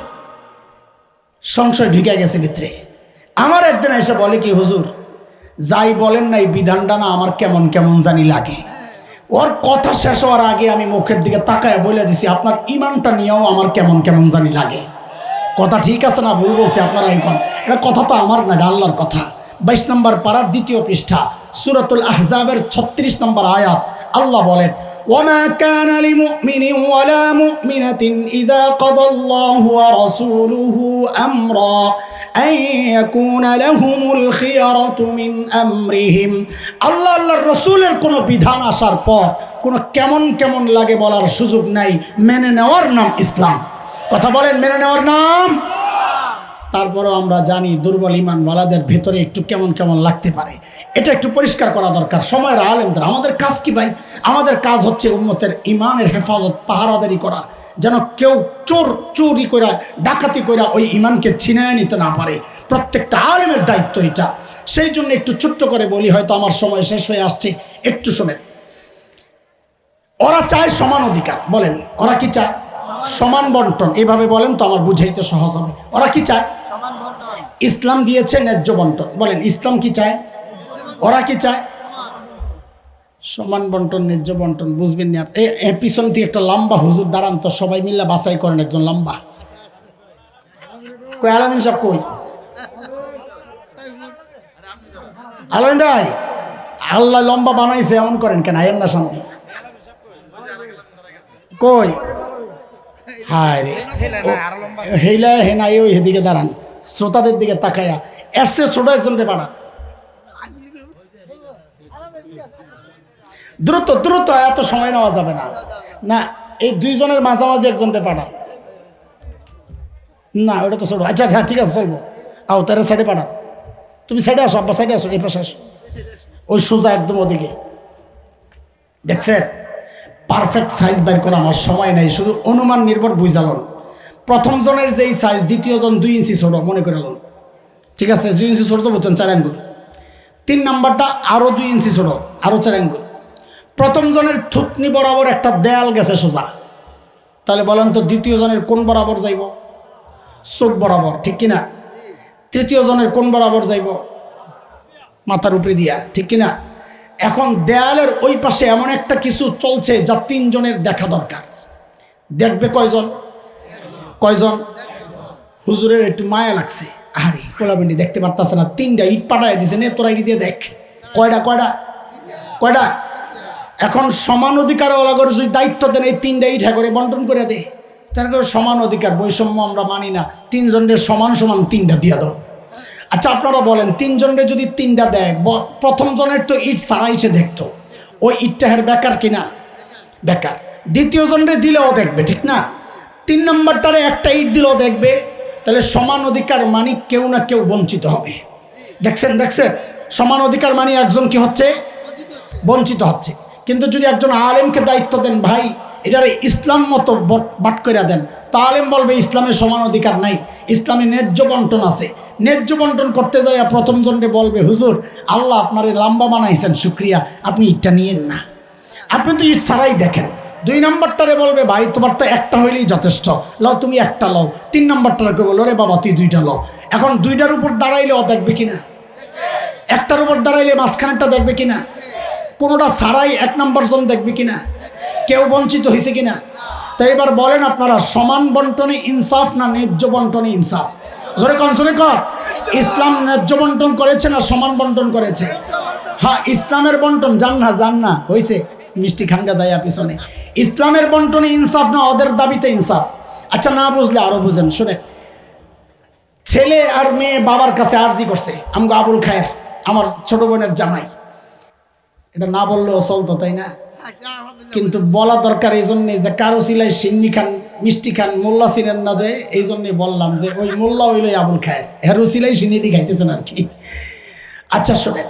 Speaker 1: সংশয় ঢুকে গেছে ভিতরে। আমার একদিন এসে বলে কি, হুজুর যাই বলেন না, এই বিধানটা না আমার কেমন কেমন জানি লাগে। ওর কথা শেষ হওয়ার আগে আমি মুখের দিকে তাকায় বলে দিছি, আপনার ইমানটা নিয়েও আমার কেমন কেমন জানি লাগে। কথা ঠিক আছে না ভুল বলছি আপনারা? এখন এটা কথা তো আমার না, এটা আল্লাহর কথা। 22 নম্বর পারার 2য় পৃষ্ঠা, সূরাতুল আহজাবের 36 নম্বর আয়াত, আল্লাহ বলেন, ওয়ামা কানা লিমুমিনিন ওয়ালা মুমিনাতিন ইযা কাদাল্লাহু ওয়া রাসূলুহু আমরা আন ইয়াকুনা লাহুমুল খিয়ারাতু মিন আমরিহিম। আল্লাহ আল্লাহর রাসূলের কোনো বিধান আসার পর কোনো কেমন কেমন লাগে বলার সুযোগ নাই, মেনে নেওয়ার নাম ইসলাম। কথা বলেন, মেনে নেওয়ার নাম। তারপরেও আমরা জানি দুর্বল ইমানওয়ালাদের ভেতরে একটু কেমন কেমন লাগতে পারে, এটা একটু পরিষ্কার করা দরকার। সময়ের আলেমদের আমাদের কাজ কি ভাই? আমাদের কাজ হচ্ছে উম্মতের ইমানের হেফাজত, পাহারাদারি করা, যেন কেউ চুরি করে ডাকাতি করে ওই ইমানকে ছিনায় নিতে না পারে। প্রত্যেকটা আলেমের দায়িত্ব এটা। সেই জন্য একটু ছোট্ট করে বলি, হয়তো আমার সময় শেষ হয়ে আসছে, একটু শোনেন। ওরা চায় সমান অধিকার, বলেন ওরা কি চায়? সমান বন্টন। এইভাবে বলেন তো আমার বুঝাইতে সহজ হবে। ওরা কি চায়? ইসলাম দিয়েছে ন্যায্য বন্টন। বলেন ইসলাম কি চায়? ওরা কি চায়? সমান বন্টন, ন্যায্য বন্টন। বুঝবেন না। এই পিছন থেকে একটা লম্বা হুজুর দাঁড়ান তো, সবাই মিলে বাছাই করেন একজন লম্বা। কই আলামিন সাহেব কই? আলামিন ভাই, আল্লাহ লম্বা বানাইছে, এমন করেন কেন? আয়েন না সামনে। কই? হায় রে, হেলা হেনাই ওই এদিকে দাঁড়ান, শ্রোতাদের দিকে তাকায়া। এসে ছোট একজনকে পাঠান, দ্রুত দ্রুত, এত সময় নেওয়া যাবে না। না, এই দুইজনের মাঝামাঝি একজনকে পাঠান। না ওটা তো ছোট। আচ্ছা হ্যাঁ ঠিক আছে, চলবো। আও তারা সাইডে পাঠান। তুমি সাইডে আসো, আব্বা সাইডে আসো, এই পাশে আসো, ওই সোজা একদম ওদিকে। দেখছেন, পারফেক্ট সাইজ বের করা আমার সময় নেই, শুধু অনুমান নির্ভর বুঝালন। প্রথম জনের যেই সাইজ, দ্বিতীয় জন 2 ইঞ্চি ছোট মনে করে লন, ঠিক আছে? 2 ইঞ্চি ছোট তো বুঝছেন, 4 আঙ্গুল। 3 নাম্বারটা আরও 2 ইঞ্চি ছোট, আরও 4 আঙ্গুল। প্রথম জনের থুতনি বরাবর একটা দেয়াল গেছে সোজা, তাহলে বলেন তো দ্বিতীয় জনের কোন বরাবর যাইব? চোখ বরাবর, ঠিক কিনা? তৃতীয় জনের কোন বরাবর যাইব? মাথার উপরে দিয়া, ঠিক কিনা? এখন দেয়ালের ওই পাশে এমন একটা কিছু চলছে যা 3 জনের দেখা দরকার। দেখবে কয়জন? কয়জন? হুজুরের একটু মায়া লাগছে, আরে পোলাপিন্ডি দেখতে পারতেছে না, 3টা ইট পাঠায় দিছে, নে তোরা ইট দিয়ে দেখ। কয়টা? কয়টা? এখন সমান অধিকার ওলা করে যদি দায়িত্ব দেন, এই 3টা ইট করে বন্টন করে দে। তার করে সমান অধিকার, বৈষম্য আমরা মানি না। 3 জনের সমান সমান 3টা দিয়ে দাও। আচ্ছা আপনারা বলেন, 3 জনের যদি 3টা দেয়, প্রথম জনের তো ইট সারা এসে দেখতো, ওই ইটটা হের বেকার কিনা? বেকার। দ্বিতীয় জনের দিলেও দেখবে, ঠিক না? 3 নম্বরটারে একটা ইট দিলেও দেখবে। তাহলে সমান অধিকার মানি কেউ না কেউ বঞ্চিত হবে। দেখছেন? সমান অধিকার মানি একজন কি হচ্ছে? বঞ্চিত হচ্ছে। কিন্তু যদি একজন আলেমকে দায়িত্ব দেন, ভাই এটারে ইসলাম মতো বাট করে দেন, তা আলেম বলবে ইসলামে সমান অধিকার নাই, ইসলামে ন্যায্য বন্টন আছে। ন্যায্য বন্টন করতে যাই প্রথম জনকে বলবে, হুজুর আল্লাহ আপনারে লম্বা বানাইছেন, শুক্রিয়া, আপনি ইটটা নিয়েন না, আপনি তো ইট ছাড়াই দেখেন। 2 নম্বরটারে বলবে, ভাই তোমার তো একটা হইলেই যথেষ্ট, লও তুমি একটা লও। 3 নম্বরটাকে বলো, রে বাবা তুই 2টা লও। এখন 2টার উপর দাঁড়াইলেও দেখবে কিনা? একটার উপর দাঁড়াইলে মাঝখানেরটা দেখবে কিনা? কোনোটা ছাড়াই 1 নম্বর জন দেখবে কিনা? কেউ বঞ্চিত হয়েছে কিনা? তাই এবার বলেন আপনারা, সমান বন্টনে ইনসাফ না ন্যায্য বন্টনে ইনসাফ? জোরে কন। ইসলাম ন্যায্য বন্টন করেছে না সমান বন্টন করেছে? হ্যাঁ, ইসলামের বন্টন জান না হয়েছে মিষ্টি খানগা যায় পিছনে। ইসলামের বন্টনে ইনসাফ না ওদের দাবিতে ইনসাফ? আচ্ছা না বুঝলে আরো বুঝেন, শুনে। ছেলে আর মেয়ে বাবার কাছে আর্জি করছে, আমগো আবুল খায়ের, আমার ছোট বোনের জামাই। এটা না বললেও চলতো, তাই না? কিন্তু বলা দরকার এই জন্যে যে কারো সিলাই সিন্নি খান, মিষ্টি খান, মোল্লা ছিলেন না, যে এই জন্যে বললাম যে ওই মোল্লা হইল আবুল খায়ের, হেরু সিলাই সিন্নি দি খাইতেছেন আর কি। আচ্ছা শোনেন,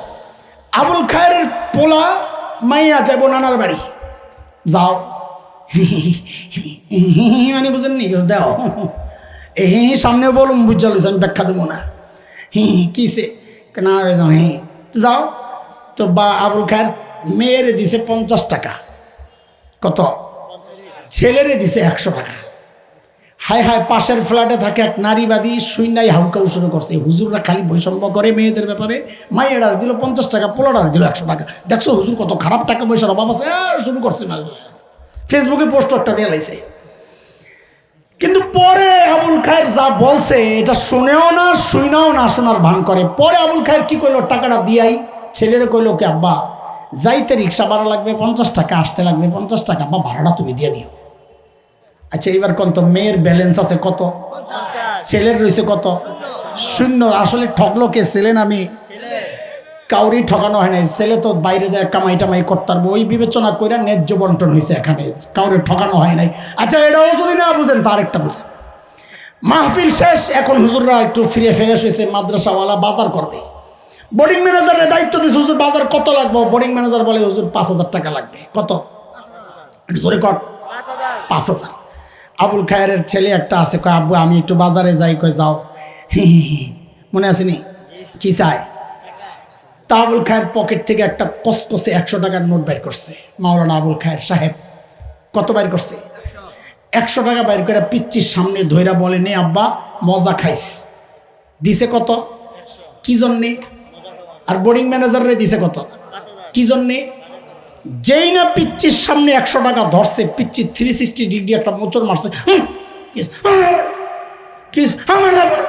Speaker 1: আবুল খায়ের পোলা মাইয়া যাবো নানার বাড়ি, যাও মানে বুঝেননি, দাও সামনে বলুন, বুঝা লইছে, আমি ব্যাখ্যা দেবো না। কিসে না যাও তো। বা আবুল খায়ের মেয়েরে দিছে 50 টাকা, কত? ছেলেরে দিছে 100 টাকা। হায় পাশের ফ্ল্যাটে থাকে এক নারীবাদী শুইনাই হাউকাউ শুরু করছে, হুজুররা খালি বৈষম্য করে মেয়েদের ব্যাপারে। মাইয়েরার দিল 50 টাকা, পোলাটার দিল 100 টাকা। দেখছো হুজুর কত খারাপ, টাকা পয়সার অভাব আছে, শুরু করছে। ফেসবুকে পোস্ট একটা দিয়ে লাইছে। কিন্তু পরে আবুল খায়ের যা বলছে এটা শুনেও না, শুইনাও না, শোনার ভান করে। পরে আবুল খায়ের কি কইলো, টাকাটা দিয়াই ছেলেরে কইলো, কি আব্বা যাইতে রিক্সা ভাড়া লাগবে 50 টাকা, আসতে লাগবে 50 টাকা, বা ভাড়াটা তুমি দিয়ে দিও। আচ্ছা এইবার কোন তো মেয়ের ব্যালেন্স আছে কত, ছেলের রয়েছে কত? 0। আসলে ঠকলো কে, ছেলে না মেয়ে? কাউরি ঠকানো হয় নাই, ছেলে তো বাইরে যায় কামাই টামাই করতে পারবো, ওই বিবেচনা করে ন্যায্য বন্টন হয়েছে, এখানে কাউরে ঠকানো হয় নাই। আচ্ছা এটাও যদি না বুঝেন তার একটা বুঝেন। মাহফিল শেষ, এখন হুজুররা একটু ফিরে ফ্রেশ হয়েছে, মাদ্রাসাওয়ালা বাজার করবে। বোর্ডিং ম্যানেজারের দায়িত্ব দিয়েছে, হুজুর বাজার কত লাগবে? বোর্ডিং ম্যানেজার বলে, হুজুর 5000 টাকা লাগবে। কত? জোরে কর। 5000। আবুল খায়ের ছেলে একটা আছে, কয় আব্বু আমি একটু বাজারে যাই। কয় যাও। মনে আসেনি? কি চায়? তা আবুল খায়ের পকেট থেকে একটা কসকসে 100 টাকার নোট বাইর করছে। মাওলানা আবুল খায়ের সাহেব কত বাইর করছে? 100 টাকা বাইর করে পিচ্চির সামনে ধইরা বলে, নে আব্বা মজা খাইস। দিছে কত? কি জন্যে? আর বোর্ডিং ম্যানেজারে দিছে কত? কি জন্যে? যেই না পিচ্চির সামনে 100 টাকা ধরছে, পিচ্চি 360 ডিগ্রি একটা মোচড় মারছে। আমার লাগবে না,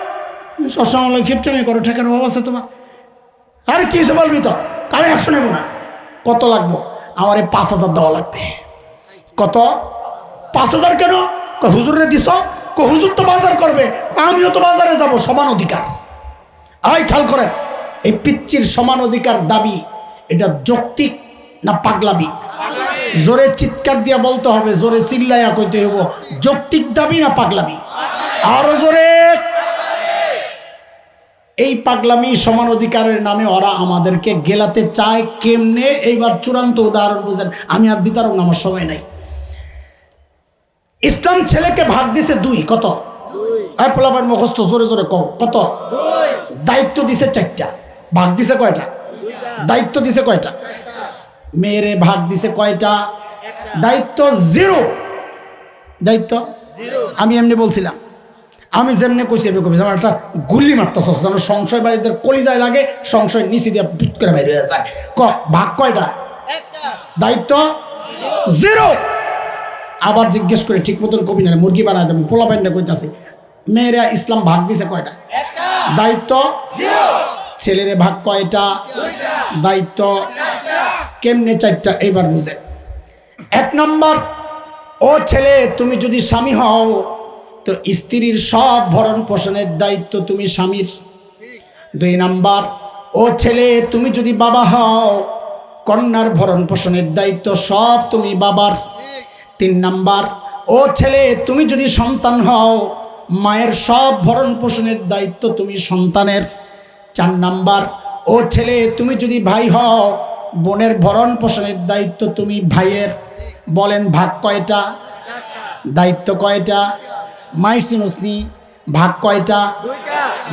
Speaker 1: সবসময় ক্ষিপ্টামি করো, ঠেকার অভাব আছে তোমার। আরে কি বলবি তো, আমি 100 নেব না। কত লাগবো? আমার 5000 দেওয়া লাগবে। কত? 5000 কেন? হুজুরে দিস? হুজুর তো বাজার করবে, আমিও তো বাজারে যাব, সমান অধিকার। আই খেয়াল করেন, এই পিচ্চির সমান অধিকার দাবি এটা যৌক্তিক না পাগলামি? জোরে চিৎকার দিয়া বলতে হবে, জোরে চিল্লাইয়া কইতে হইব, যৌক্তিক দাবি না পাগলামি? আরো জোরে। এই পাগলামি সমান অধিকারের নামে ওরা আমাদেরকে গেলাতে চায় কেমনে? এইবার চূড়ান্ত উদাহরণ বুঝেন, আমি আর দিতার না, আমার সময় নাই। ইসলাম ছেলেকে ভাগ দিছে 2। কত? পোলাপার মুখস্থ, জোরে জোরে কও, কত? দায়িত্ব দিছে 4টা, ভাগ দিছে কয়টা? দায়িত্ব দিছে কয়টা? মেয়েরে ভাগ দিছে কয়টা? দায়িত্ব জিরো। দায়িত্ব আমি এমনি বলছিলাম, আমি যেমনি কইছি আমার একটা গুলি মারতেছ যেন সংশয় বাড়িদের কলিজায় লাগে, সংশয় নিচে দিয়ে পুট করে বাইরে হয়ে যায়। ভাগ কয়টা? দায়িত্ব জিরো। আবার জিজ্ঞেস করে ঠিক মতন কবি না, মুরগি বানায় দেবো, পোলা পাইন্ডা কইতাছি। মেয়েরা ইসলাম ভাগ দিছে কয়টা? দায়িত্ব জিরো। ছেলেরে ভাগ কয়টা? দায়িত্ব কেমনে? চারটা। এইবার বুঝে। এক নম্বর, ও ছেলে, তুমি যদি স্বামী হও তো স্ত্রীর সব ভরণ পোষণের দায়িত্ব তুমি স্বামীর। দুই নাম্বার, ও ছেলে, তুমি যদি বাবা হও কন্যার ভরণ পোষণের দায়িত্ব সব তুমি বাবার। তিন নাম্বার, ও ছেলে, তুমি যদি সন্তান হও মায়ের সব ভরণ পোষণের দায়িত্ব তুমি সন্তানের। চার নাম্বার, ও ছেলে, তুমি যদি ভাই হও বোনের ভরণ পোষণের দায়িত্ব তুমি ভাইয়ের। বলেন ভাগ কয়টা? দায়িত্ব কয়টা? মাইসিনসনি ভাগ কয়টা?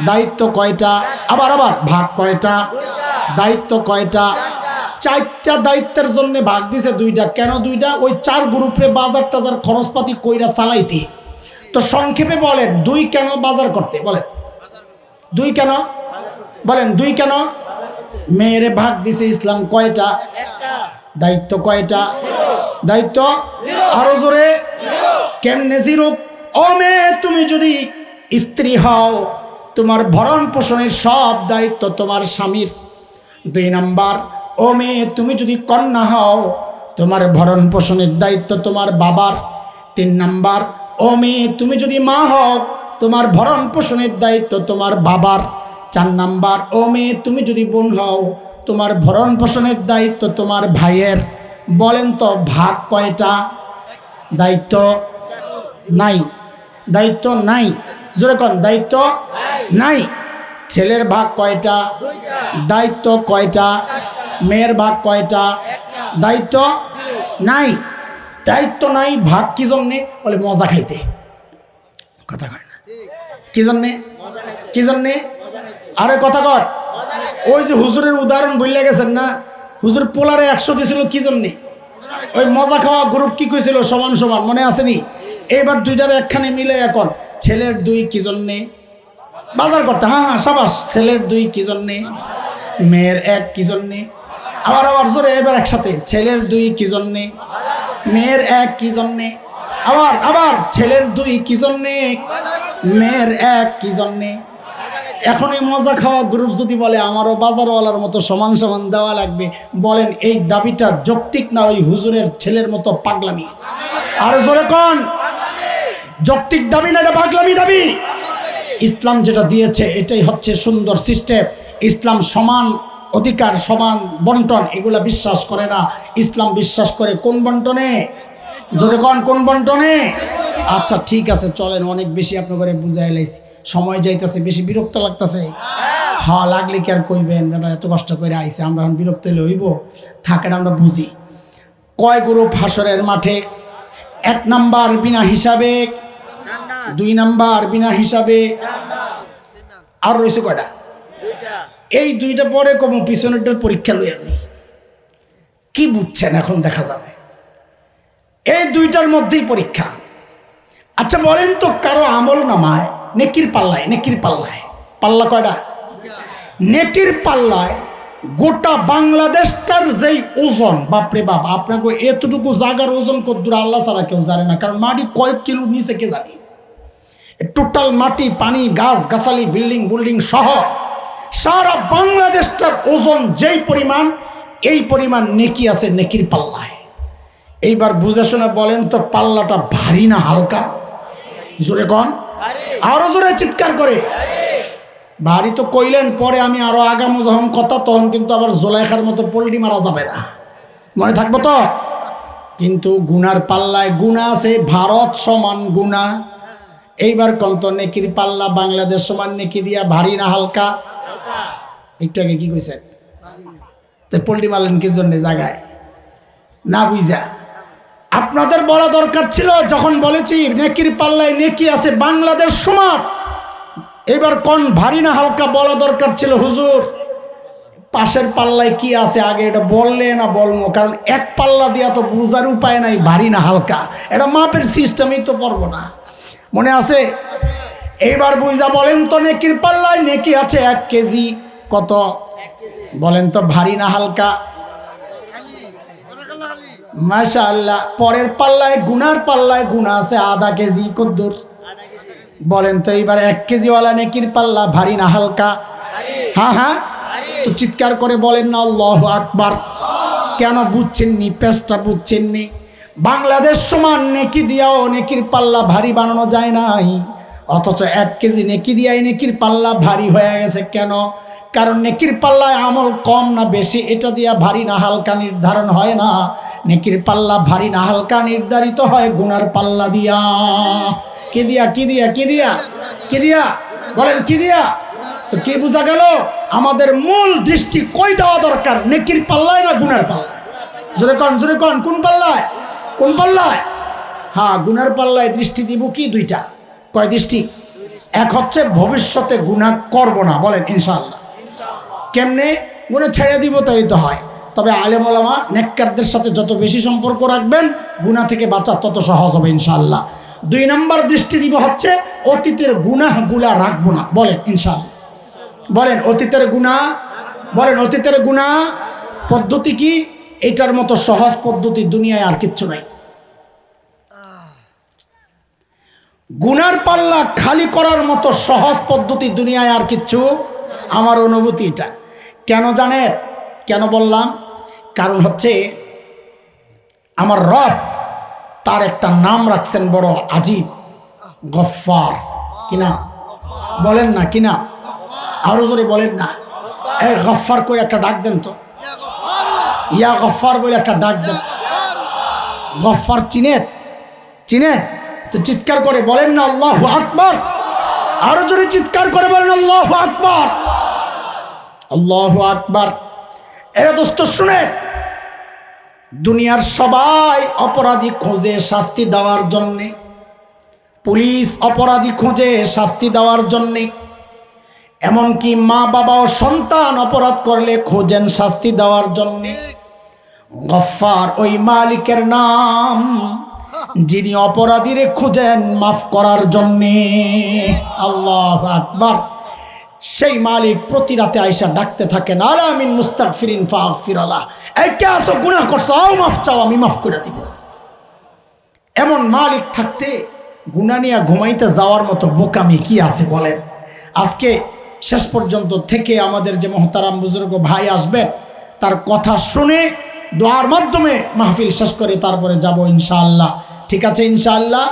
Speaker 1: দায়িত্ব কয়টা? আবার আবার ভাগ কয়টা? দায়িত্ব কয়টা? চারটা। দায়িত্বের জন্য ভাগ দিছে দুইটা। কেন দুইটা? ওই চার গ্রুপে বাজার টাজার খরচপাতি কইরা চালাইতে। তো সংক্ষেপে বলেন দুই কেন বাজার করতে? বলেন দুই কেন? বলেন দুই কেন? মেয়েরে ভাগ দিছে ইসলাম কয়টা? দায়িত্ব কয়টা? দায়িত্ব আরো জোরে। কেমনে জিরো? ও মেয়ে, তুমি যদি স্ত্রী হও তোমার ভরণ পোষণের সব দায়িত্ব তোমার স্বামীর। দুই নাম্বার, ও মেয়ে, তুমি যদি কন্যা হও তোমার ভরণ পোষণের দায়িত্ব তোমার বাবার। তিন নাম্বার, ও মেয়ে, তুমি যদি মা হও তোমার ভরণ পোষণের দায়িত্ব তোমার বাবার। চার নাম্বার, ও মেয়ে, তুমি যদি বোন হও তোমার ভরণ পোষণের দায়িত্ব তোমার ভাইয়ের। বলেন তো ভাগ কয়টা? দায়িত্ব নাই। দায়িত্ব নাই। জোরে কোন দায়িত্ব নাই। ছেলের ভাগ কয়টা? দায়িত্ব কয়টা? মেয়ের ভাগ কয়টা? দায়িত্ব নাই। দায়িত্ব নাই, ভাগ কি জন্যে? বলে মজা খাইতে। কথা কয় না কি জন্যে? কি জন্যে? আরে কথা কর। ওই যে হুজুরের উদাহরণ বললে গেছেন না, হুজুর পোলারে 100 দিয়েছিল কি জন্যে? ওই মজা খাওয়া গ্রুপ কি কইছিল সমান সমান, মনে আসেনি? এইবার দুইটার একখানে মিলে এখন ছেলের 2 কি জন্যে? বাজার করতে। হ্যাঁ সাবাস। ছেলের 2 কি জন্যে? মেয়ের 1 কি জন্যে? আবার আবার জোরে এবার একসাথে। ছেলের 2 কি জন্যে? মেয়ের 1 কি জন্যে? আবার আবার ছেলের 2 কি জন্যে? মেয়ের 1 কি জন্যে? এখন এই মজা খাওয়া গ্রুপ যদি বলে আমারও বাজারওয়ালার মতো সমান সমান দেওয়া লাগবে, বলেন এই দাবিটা যৌক্তিক না ওই হুজুরের ছেলের মতো পাগলামি? আর জোরে কোন যৌক্তিক দাবি না, এটা পাগলামি দাবি। ইসলাম যেটা দিয়েছে এটাই হচ্ছে সুন্দর সিস্টেম। ইসলাম সমান অধিকার, সমান বন্টন এগুলা বিশ্বাস করে না। ইসলাম বিশ্বাস করে কোন বন্টনে? জোরে কোন কোন বন্টনে? আচ্ছা ঠিক আছে, চলেন অনেক বেশি আপনার করে বুঝাই লাইছি, সময় যাইতেছে, বেশি বিরক্ত লাগতেছে। হ্যাঁ লাগলে কি আর কইবেন, এত কষ্ট করে আইছে, আমরা এখন বিরক্ত হইলে হইব? থাকেন আমরা বুঝি। কয় গ্রুপ হাসরের মাঠে? 1 নাম্বার বিনা হিসাবে, 2 নাম্বার বিনা হিসাবে, আর রয়েছে কয়টা? এই 2টা পরে কম পিছনেরটার পরীক্ষা লইয়া দিই। কি বুঝছেন এখন দেখা যাবে। এই 2টার মধ্যেই পরীক্ষা। আচ্ছা বলেন তো, কারো আমল নামায় নেকির পাল্লায়, নেকির পাল্লায় পাল্লা কয়টা? নেকির পাল্লায় গোটা বাংলাদেশটার যেই ওজন, বাপরে বাপ, আপনাকে এতটুকু জায়গার ওজন কদ্দুর আল্লাহ ছাড়া কেউ জানে না। কারণ মাটি কয়েক কিলো নিচে কে জানি। টোটাল মাটি, পানি, গাছ গাছালি, বিল্ডিং বুল্ডিং সহ সারা বাংলাদেশটার ওজন যেই পরিমাণ, এই পরিমাণ নেকি আছে নেকির পাল্লায়। এইবার বুঝে শুনে বলেন তো, পাল্লাটা ভারী না হালকা? জোরে কন, আরো জোরে চিৎকার করে। ভারী তো কইলেন, পরে আমি আরো আগামো যখন কথা, তখন কিন্তু আবার জোলাইখার মতো পোল্ট্রি মারা যাবে না, মনে থাকবো তো। কিন্তু গুনার পাল্লায় গুণা আছে, ভারত সমান গুণা। এইবার কন্ত নেকির পাল্লা বাংলাদেশ সমান নেকি দিয়া ভারী না হালকা? একটু আগে কি কইছেন? তো পোল্ট্রি মারলেন কি জন্য জায়গায় না বুঝা? আপনাদের বলা দরকার ছিল যখন বলেছি নেকির পাল্লায় নেকি আছে বাংলাদেশ সমান। এবার কোন ভারী না হালকা বলা দরকার ছিল হুজুর। পাশের পাল্লায় কি আছে আগে এটা বললে না বলবো, কারণ এক পাল্লা দিয়া তো বুঝার উপায় নাই ভারী না হালকা, এটা মাপের সিস্টেমই তো পারবো না। মনে আছে? এইবার বুঝা বলেন তো, নেকির পাল্লায় নেকি আছে 1 কেজি, কত বলেন তো, ভারী না হালকা? মাশাআল্লাহ। পরের পাল্লায় গুনার পাল্লায় গুনাহ আছে আধা কেজি, কদ্দুর বলেন তো? এইবার 1 কেজিওয়ালা নেকির পাল্লা ভারী না হালকা? হ্যাঁ হ্যাঁ, তো চিৎকার করে বলেন না আল্লাহু আকবার। কেন বুঝছেননি? পেশটা বুঝছেননি? বাংলাদেশ সমান নেকি দিয়াও নেকির পাল্লা ভারী বানানো যায় নাই, অথচ 1 কেজি নেকি দিয়াই নেকির পাল্লা ভারী হয়ে গেছে। কেন? কারণ নেকির পাল্লায় আমল কম না বেশি এটা দিয়া ভারী না হালকা নির্ধারণ হয় না, নেকির পাল্লা ভারী না হালকা নির্ধারিত হয় গুনার পাল্লা দিয়া। কি দিয়া? কি দিয়া? কি দিয়া? কি দিয়া? বলেন কি দিয়া? তো কি বোঝা গেল? আমাদের মূল দৃষ্টি কই দেওয়া দরকার, নেকির পাল্লায় না গুনার পাল্লায়? জোরে কন, জোরে কন, কোন পাল্লায়? কোন পাল্লায়? হ্যাঁ, গুনার পাল্লায় দৃষ্টি দিব। কি? 2টা। কয় দৃষ্টি? এক হচ্ছে ভবিষ্যতে গুনাহ করব না, বলেন ইনশাআল্লাহ। কেমনে? গুনাহ ছেড়ে দিব তাই তো হয়। তবে আলেম ওলামা নেককারদের সাথে যত বেশি সম্পর্ক রাখবেন গুনাহ থেকে বাঁচা তত সহজ হবে ইনশাআল্লাহ। 2 নম্বর দৃষ্টি দিব হচ্ছে অতীতের গুনাহগুলা রাখবো না, বলেন ইনশাআল্লাহ। বলেন অতীতের গুনাহ, বলেন অতীতের গুনাহ। পদ্ধতি কি? এটার মতো সহজ পদ্ধতি দুনিয়ায় আর কিচ্ছু নাই। গুনার পাল্লা খালি করার মতো সহজ পদ্ধতি দুনিয়ায় আর কিচ্ছু, আমার অনুভূতি এটা। কেন জানেন? কেন বললাম? কারণ হচ্ছে আমার রব তার একটা নাম রাখছেন বড় আজীব, গফফার। কি নাম? বলেন না, কি নাম? আরো জোরে বলেন না। এই গফফার করে একটা ডাক দেন তো, ইয়া গফফার বলে একটা ডাক দেন। গফফার চিনেন? চিনেন? তো চিৎকার করে বলেন না আল্লাহু আকবার। আরো জোরে চিৎকার করে বলেন আল্লাহু আকবার, আল্লাহু আকবার। এরা দোস্ত শুনে, দুনিয়ার সবাই অপরাধী খোঁজে শাস্তি দেওয়ার জন্যে, পুলিশ অপরাধী খোঁজে শাস্তি দেওয়ার জন্যে, এমনকি মা বাবা ও সন্তান অপরাধ করলে খোঁজেন শাস্তি দেওয়ার জন্যে। গফফার ওই মালিকের নাম যিনি অপরাধীরে খুঁজেন মাফ করার জন্যে। আল্লাহু আকবার। সেই মালিক প্রতি রাতে আয়সা ডাকতে থাকেন, আলা মিন মুস্তাগফিরিন ফাগফিরালাহ। এই কে আসো, গুনাহ করছো, আও মাফ চাও, আমি মাফ করে দিব। এমন মালিক থাকতে গুনাহ নিয়ে ঘুমাইতে যাওয়ার মতো বোকামি কি আছে বলেন? আজকে শেষ পর্যন্ত থেকে আমাদের যে মহতারাম বুজুর্গ ভাই আসবেন তার কথা শুনে দোয়ার মাধ্যমে মাহফিল শেষ করে তারপরে যাব ইনশাআল্লাহ। ঠিক আছে ইনশাআল্লাহ।